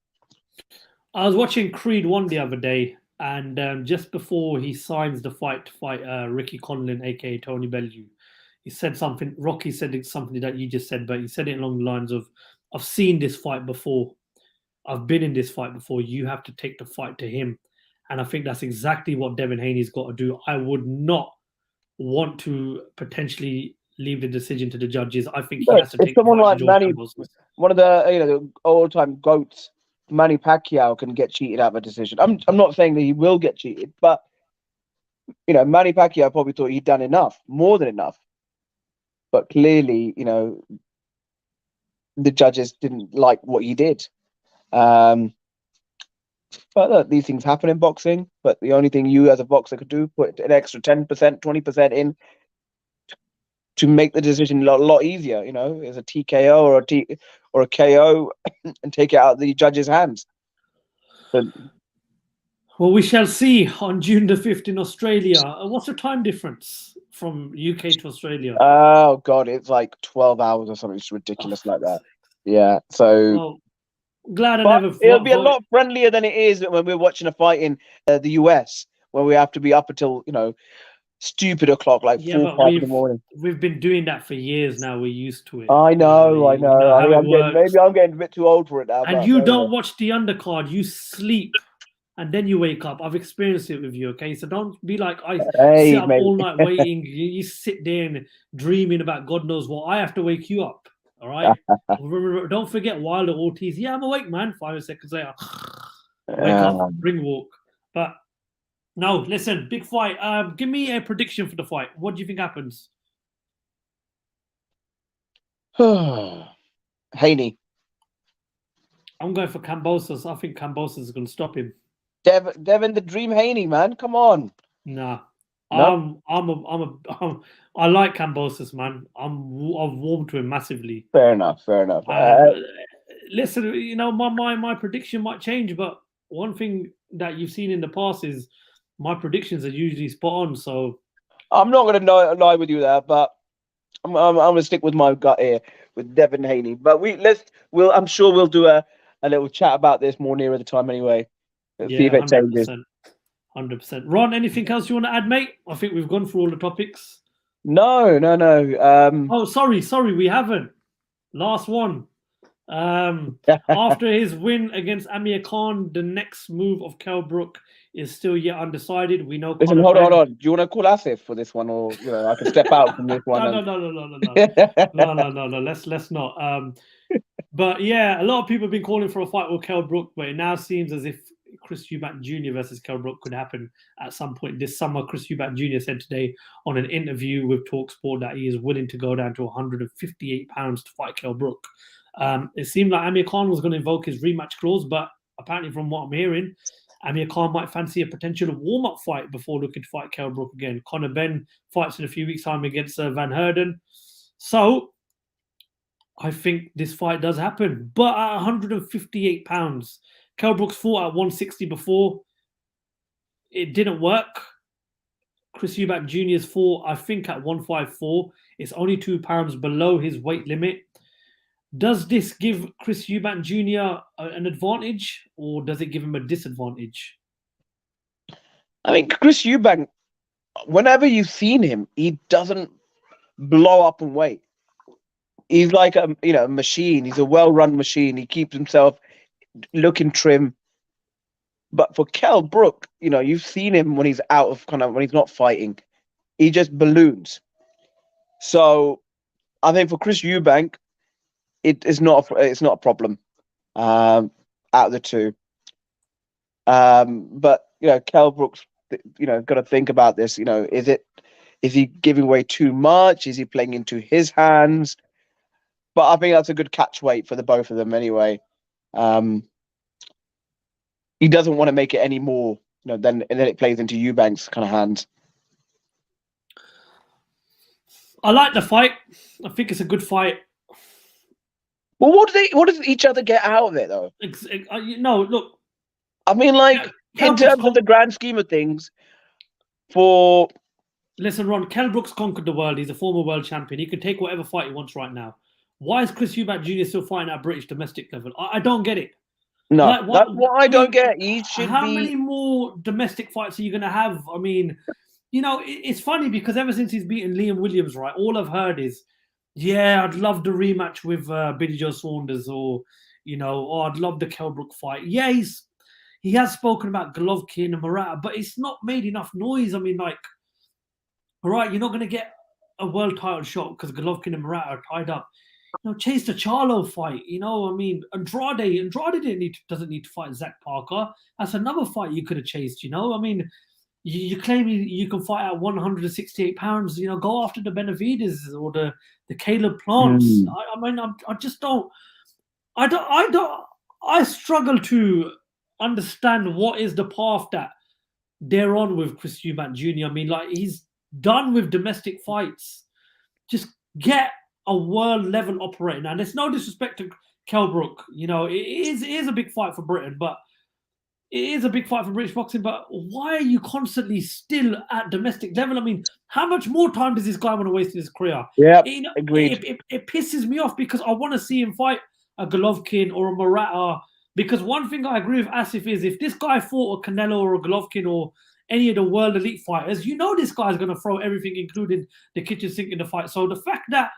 I was watching Creed 1 the other day, and just before he signs the fight to fight Ricky Conlon, aka Tony Bellew, he said something. Rocky said something that you just said, but he said it along the lines of, "I've seen this fight before. I've been in this fight before. You have to take the fight to him." And I think that's exactly what Devin Haney's got to do. I would not want to potentially leave the decision to the judges. I think he has to take someone like Manny, one of the all-time GOATs, Manny Pacquiao, can get cheated out of a decision. I'm not saying that he will get cheated, but Manny Pacquiao probably thought he'd done enough, more than enough. But clearly, the judges didn't like what he did. But look, these things happen in boxing. But the only thing you as a boxer could do, put an extra 10%, 20% in to make the decision a lot easier. As a TKO or a KO, and take it out of the judge's hands. But, well, we shall see on June the 5th in Australia. What's the time difference from UK to Australia? Oh God, it's like 12 hours or something. It's ridiculous like that. Yeah. So. Well, glad I never. It'll be a lot friendlier than it is when we're watching a fight in the US, where we have to be up until stupid o'clock, like 4, 5 in the morning. We've been doing that for years now. We're used to it. I know. Maybe I'm getting a bit too old for it now. And you don't watch the undercard. You sleep, and then you wake up. I've experienced it with you. Okay, so don't be like I sit up all night waiting. You sit there and dreaming about God knows what. I have to wake you up. All right. Don't forget Wilder Ortiz. Yeah, I'm awake, man. 5 seconds later, wake up, ring walk. But no, listen, big fight. Give me a prediction for the fight. What do you think happens? Haney. I'm going for Kambosos. I think Kambosos is going to stop him. Devin the Dream Haney, man. Come on. Nah. No, I like Cambosis, man. I've warmed to him massively. fair enough. Fair enough. Listen, my prediction might change, but one thing that you've seen in the past is my predictions are usually spot on. So I'm not going to lie with you there, but I'm going to stick with my gut here with Devin Haney. But I'm sure we'll do a little chat about this more nearer the time anyway. See if yeah, it changes. 100%. Ron, anything else you want to add, mate? I think we've gone through all the topics. No. Oh, sorry, we haven't. Last one. After his win against Amir Khan, the next move of Kell Brook is still yet undecided. We know. Listen, hold on. Do you want to call Asif for this one, or I can step out from this one? No. Let's not. But yeah, a lot of people have been calling for a fight with Kell Brook, but it now seems as if Chris Eubank Jr. versus Kell Brook could happen at some point this summer. Chris Eubank Jr. said today on an interview with TalkSport that he is willing to go down to 158 pounds to fight Kell Brook. It seemed like Amir Khan was going to invoke his rematch clause, but apparently from what I'm hearing, Amir Khan might fancy a potential warm-up fight before looking to fight Kell Brook again. Conor Benn fights in a few weeks' time against Van Herden. So I think this fight does happen. But at 158 pounds, Kell Brook's fought at 160 before. It didn't work. Chris Eubank Jr.'s fought, I think, at 154. It's only 2 pounds below his weight limit. Does this give Chris Eubank Jr. an advantage, or does it give him a disadvantage? I mean, Chris Eubank, whenever you've seen him, he doesn't blow up in weight. He's like a machine. He's a well-run machine. He keeps himself looking trim. But for Kell Brook, you've seen him when he's when he's not fighting. He just balloons. So I think for Chris Eubank, it's not a problem out of the two. But Kell Brook's got to think about this. Is he giving away too much? Is he playing into his hands? But I think that's a good catch weight for the both of them anyway. He doesn't want to make it any more, then it plays into Eubank's kind of hands. I like the fight. I think it's a good fight. Well, what does each other get out of it, though? Look. I mean, in terms of the grand scheme of things, listen, Ron, Kell Brook's conquered the world. He's a former world champion. He can take whatever fight he wants right now. Why is Chris Eubank Jr. still fighting at British domestic level? I don't get it. No, that's what I don't get. How many more domestic fights are you going to have? I mean, it's funny because ever since he's beaten Liam Williams, right, all I've heard is, yeah, I'd love the rematch with Billy Joe Saunders, or, I'd love the Kell Brook fight. Yeah, he has spoken about Golovkin and Murata, but it's not made enough noise. I mean, all right, you're not going to get a world title shot because Golovkin and Murata are tied up. Chase the Charlo fight. Andrade doesn't need to fight Zach Parker. That's another fight you could have chased. You claim you can fight at 168 pounds. Go after the Benavides or the Caleb Plants. I just don't. I struggle to understand what is the path that they're on with Chris Eubank Jr. I mean, he's done with domestic fights. Just get a world level operator. Now, there's no disrespect to Kell Brook. It is a big fight for Britain, but it is a big fight for British boxing. But why are you constantly still at domestic level? I mean, how much more time does this guy want to waste in his career? Yeah, agreed. It pisses me off because I want to see him fight a Golovkin or a Murata. Because one thing I agree with Asif is if this guy fought a Canelo or a Golovkin or any of the world elite fighters, this guy's going to throw everything, including the kitchen sink in the fight. So the fact that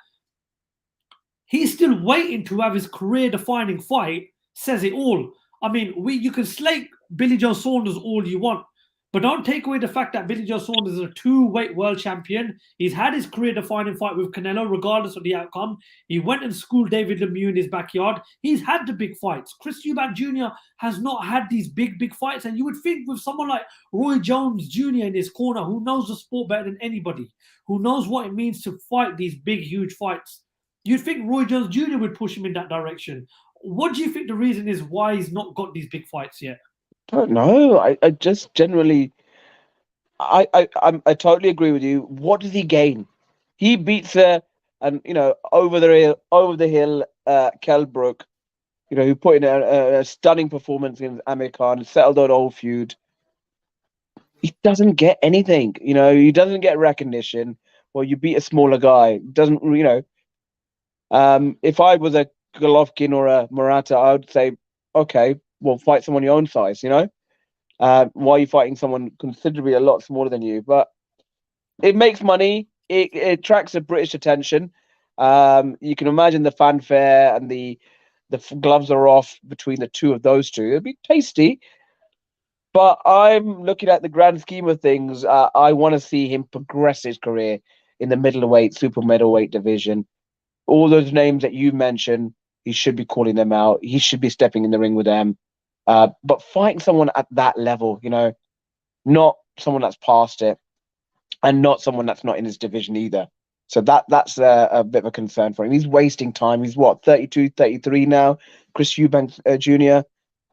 he's still waiting to have his career-defining fight says it all. I mean, you can slate Billy Joe Saunders all you want, but don't take away the fact that Billy Joe Saunders is a 2-weight world champion. He's had his career-defining fight with Canelo, regardless of the outcome. He went and schooled David Lemieux in his backyard. He's had the big fights. Chris Eubank Jr. has not had these big fights, and you would think with someone like Roy Jones Jr. in his corner, who knows the sport better than anybody, who knows what it means to fight these big, huge fights, you'd think Roy Jones Jr. would push him in that direction. What do you think the reason is why he's not got these big fights yet? I don't know. I just generally, I totally agree with you. What does he gain? He beats over the hill Kell Brook, who put in a stunning performance against Amir Khan, settled an old feud. He doesn't get anything. He doesn't get recognition. Well, you beat a smaller guy. Doesn't if I was a Golovkin or a Murata, I would say, okay, well, fight someone your own size. Why are you fighting someone considerably a lot smaller than you? But it makes money. It attracts the British attention. You can imagine the fanfare and the gloves are off between the two of those two. It'd be tasty. But I'm looking at the grand scheme of things. I want to see him progress his career in the middleweight, super middleweight division. All those names that you mentioned, he should be calling them out. He should be stepping in the ring with them. But fighting someone at that level, not someone that's past it, and not someone that's not in his division either. So that's a bit of a concern for him. He's wasting time. He's 32, 33 now. Chris Eubank Jr.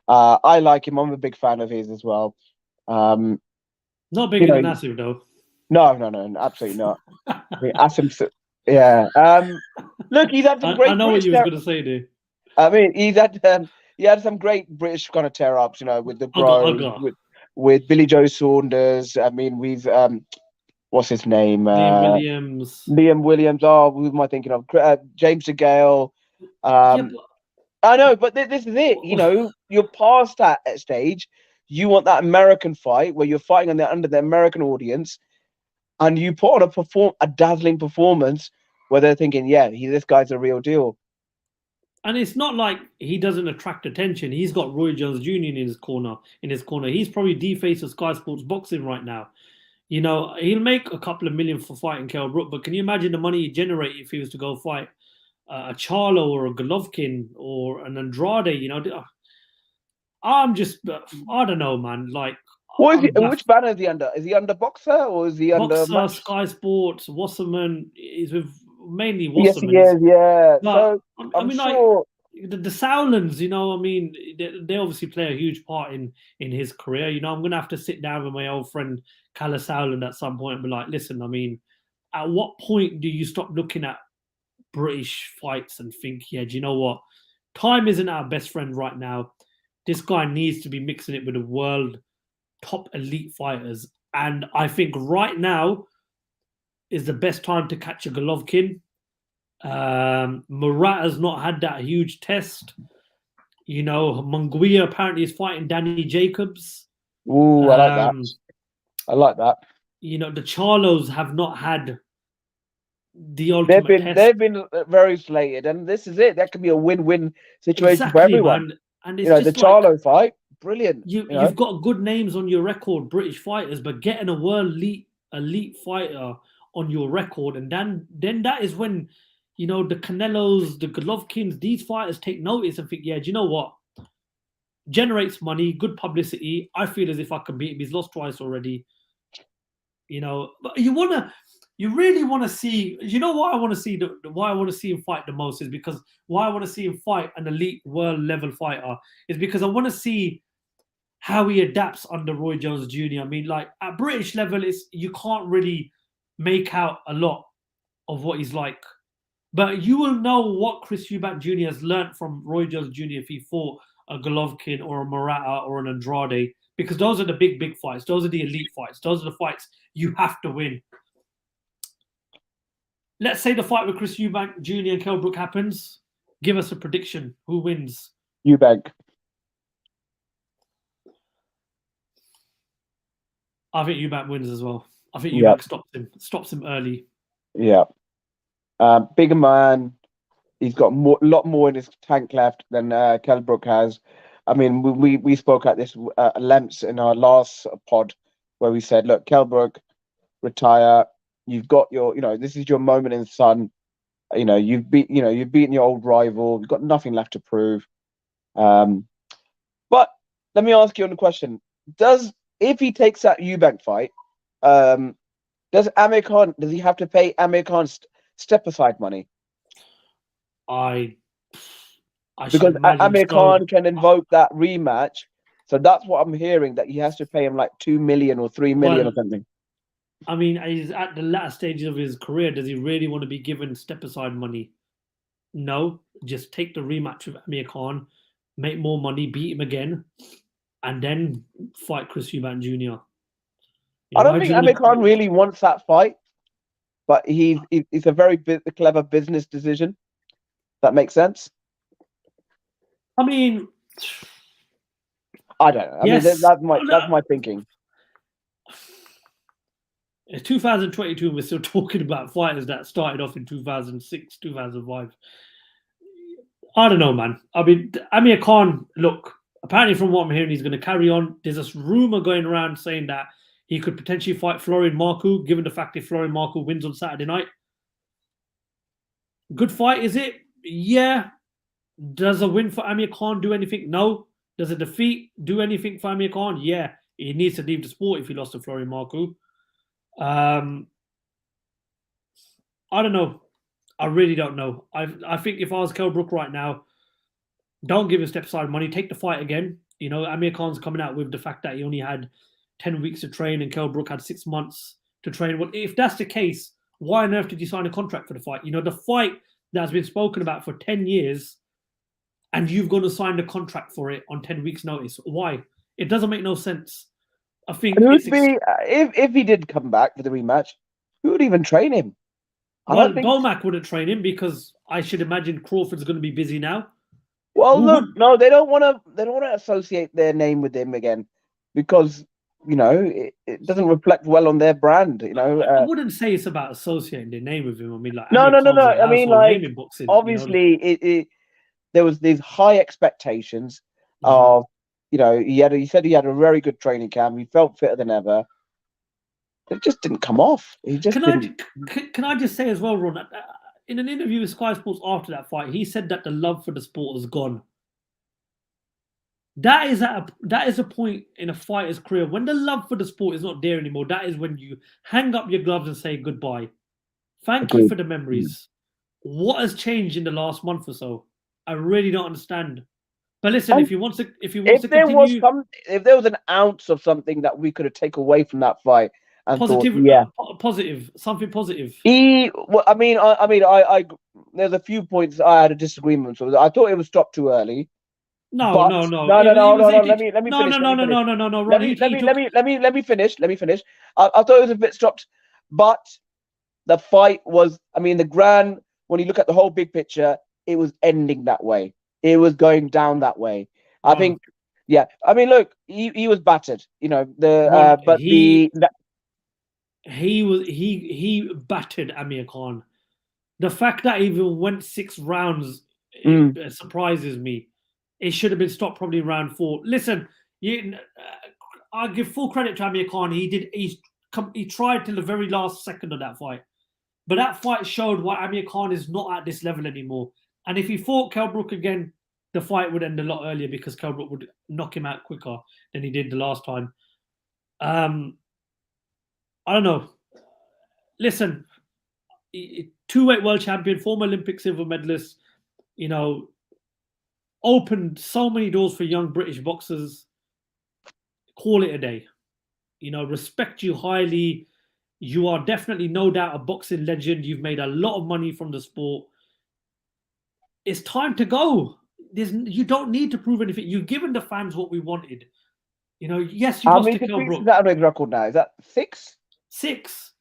I like him. I'm a big fan of his as well. Not bigger than Asim, though. No, absolutely not. I mean, Asim, yeah. Look, he's had some great. I know what you was going to say, dude. I mean, he had some great British kind of tear ups, with the Bros, with Billy Joe Saunders. I mean, we've what's his name? Liam Williams. Oh, who am I thinking of? James DeGale. I know, but this is it. You're past that stage. You want that American fight where you're fighting under the American audience, and you put on a dazzling performance where they're thinking, yeah, this guy's a real deal. And it's not like he doesn't attract attention. He's got Roy Jones Jr. in his corner. He's probably the face of Sky Sports boxing right now. He'll make a couple of million for fighting Kell Brook, but can you imagine the money he'd generate if he was to go fight a Charlo or a Golovkin or an Andrade? I'm just, I don't know, man. Like, which banner is he under? Is he under Boxer or is he under Boxer, Sky Sports, Wasserman? Is with mainly Wasserman. Yes, he is, yeah. But, so I mean, sure. Like the Sowlands, I mean, they obviously play a huge part in his career. I'm going to have to sit down with my old friend Calla Sowland at some point and be like, listen, I mean, at what point do you stop looking at British fights and think, yeah, do you know what? Time isn't our best friend right now. This guy needs to be mixing it with the world top elite fighters. And I think right now is the best time to catch a Golovkin. Murata's not had that huge test. Munguia apparently is fighting Danny Jacobs. Ooh, I like that. I like that. The Charlos have not had the ultimate test. They've been very slated, and this is it. That could be a win-win situation for everyone. Man. And it's the Charlo fight, brilliant. You've got good names on your record, British fighters, but getting a world elite fighter on your record, and then that is when the Canelos, the Golovkins, these fighters take notice and think, yeah, do you know what? Generates money, good publicity. I feel as if I can beat him. He's lost twice already. But you really want to see. Why I want to see why I want to see him fight the most is because why I want to see him fight an elite world level fighter is because I want to see how he adapts under Roy Jones Jr. I mean, like at British level, you can't really make out a lot of what he's like, but you will know what Chris Eubank Jr. has learned from Roy Jones Jr. if he fought a Golovkin or a Murata or an Andrade, because those are the big fights. Those are the elite fights. Those are the fights you have to win. Let's say the fight with Chris Eubank Jr. and Kell Brook happens. Give us a prediction. Who wins? Eubank. I think Eubank wins as well. I think Eubank stops him early. Yeah. Bigger man. He's got a lot more in his tank left than Kell Brook has. I mean, we spoke at this lengths in our last pod where we said, look, Kell Brook, retire. You've got your, this is your moment in the sun. You've beaten your old rival. You've got nothing left to prove. But let me ask you on the question: if he takes that Eubank fight, does he have to pay Amir Khan step aside money? Because Amir Khan can invoke that rematch. So that's what I'm hearing, that he has to pay him like 2 million or 3 million or something. I mean, he's at the latter stages of his career. Does he really want to be given step-aside money? No. Just take the rematch with Amir Khan, make more money, beat him again, and then fight Chris Eubank Jr. I don't Why do think you Amir want Khan really wants that fight, but it's a very clever business decision. That makes sense. I mean, I don't know. I mean, yes. that's my thinking. It's 2022, we're still talking about fighters that started off in 2006, 2005. I don't know, man. I mean, Amir Khan, look, apparently from what I'm hearing, he's going to carry on. There's this rumor going around saying that he could potentially fight Florian Marku, given the fact if Florian Marku wins on Saturday night. Good fight, is it? Yeah. Does a win for Amir Khan do anything? No. Does a defeat do anything for Amir Khan? Yeah. He needs to leave the sport if he lost to Florian Marku. I don't know. I really don't know. I think if I was Kell Brook right now, don't give him step-aside money. Take the fight again. You know, Amir Khan's coming out with the fact that he only had 10 weeks to train and Kell Brook had 6 months to train. Well, if that's the case, why on earth did you sign a contract for the fight? You know, the fight that has been spoken about for 10 years and you've gone to sign the contract for it on 10 weeks' notice. Why? It doesn't make no sense. I think if he did come back for the rematch, who would even train him? Well, Bomac wouldn't train him because I should imagine Crawford's going to be busy now. Well, look, no, they don't want to associate their name with him again because it doesn't reflect well on their brand. I wouldn't say it's about associating their name with him. I mean, like no. I mean, like boxing, obviously, there was these high expectations of, he said he had a very good training camp. He felt fitter than ever. It just didn't come off. He just Can I just say as well, Ron? In an interview with Sky Sports after that fight, he said that the love for the sport is gone. That is a point in a fighter's career when the love for the sport is not there anymore. That is when you hang up your gloves and say goodbye. Thank you for the memories. What has changed in the last month or so? I really don't understand. But listen, if there was an ounce of something that we could have taken away from that fight and positive, something positive. I mean, there's a few points I had a disagreement with. I thought it was stopped too early. No. Let me finish. I thought it was a bit stopped, but the fight was. I mean, when you look at the whole big picture, it was ending that way. It was going down that way. I think, yeah. I mean, look, he was battered. He battered Amir Khan. The fact that he even went 6 rounds surprises me. It should have been stopped probably round 4. Listen, I give full credit to Amir Khan. He tried till the very last second of that fight. But that fight showed why Amir Khan is not at this level anymore. And if he fought Kell Brook again, the fight would end a lot earlier because Kell Brook would knock him out quicker than he did the last time. I don't know. Listen, 2-weight world champion, former Olympic silver medalist, opened so many doors for young British boxers. Call it a day. Respect you highly. You are definitely, no doubt, a boxing legend. You've made a lot of money from the sport. It's time to go. You don't need to prove anything. You've given the fans what we wanted. Yes, you lost to Kell Brook. Is that on record now? Is that 6? 6.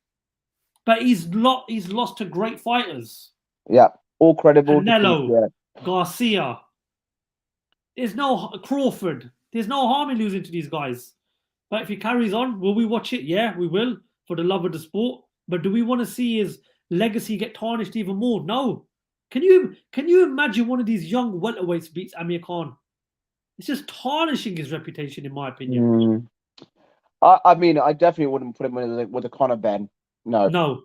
But he's lost to great fighters. Yeah, all credible. Canelo, Garcia. There's no Crawford. There's no harm in losing to these guys. But if he carries on, will we watch it? Yeah, we will, for the love of the sport. But do we want to see his legacy get tarnished even more? No. Can you imagine one of these young welterweights beats Amir Khan? It's just tarnishing his reputation, in my opinion. I mean, I definitely wouldn't put him with a Conor Benn. No,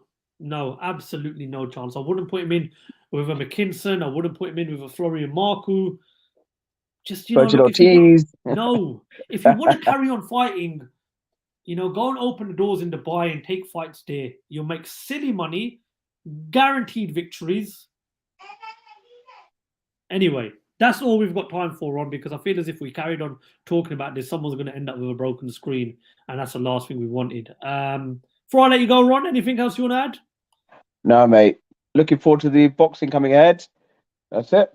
absolutely no chance. I wouldn't put him in with a McKinson. I wouldn't put him in with a Florian Marku. Just, Ortiz. If you want to carry on fighting, go and open the doors in Dubai and take fights there. You'll make silly money, guaranteed victories. Anyway, that's all we've got time for, Ron, because I feel as if we carried on talking about this, someone's going to end up with a broken screen, and that's the last thing we wanted. Before I let you go, Ron, anything else you want to add? No, mate. Looking forward to the boxing coming ahead. That's it.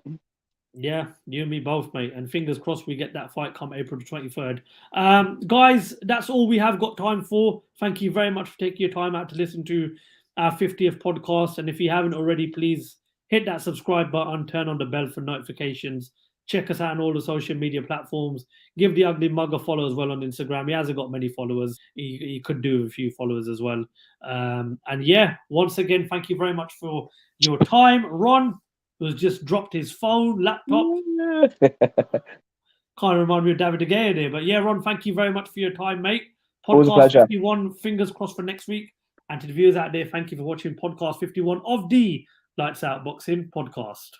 Yeah, you and me both, mate. And fingers crossed we get that fight come April the 23rd. Guys, that's all we have got time for. Thank you very much for taking your time out to listen to our 50th podcast. And if you haven't already, please hit that subscribe button, turn on the bell for notifications. Check us out on all the social media platforms. Give the Ugly Mug a follow as well on Instagram. He hasn't got many followers. He could do a few followers as well. And yeah, once again, thank you very much for your time. Ron, who's just dropped his phone, laptop. Kind of remind me of David De Gea there. But yeah, Ron, thank you very much for your time, mate. Always a Podcast pleasure. 51, fingers crossed for next week. And to the viewers out there, thank you for watching Podcast 51 of the Lights Out Boxing Podcast.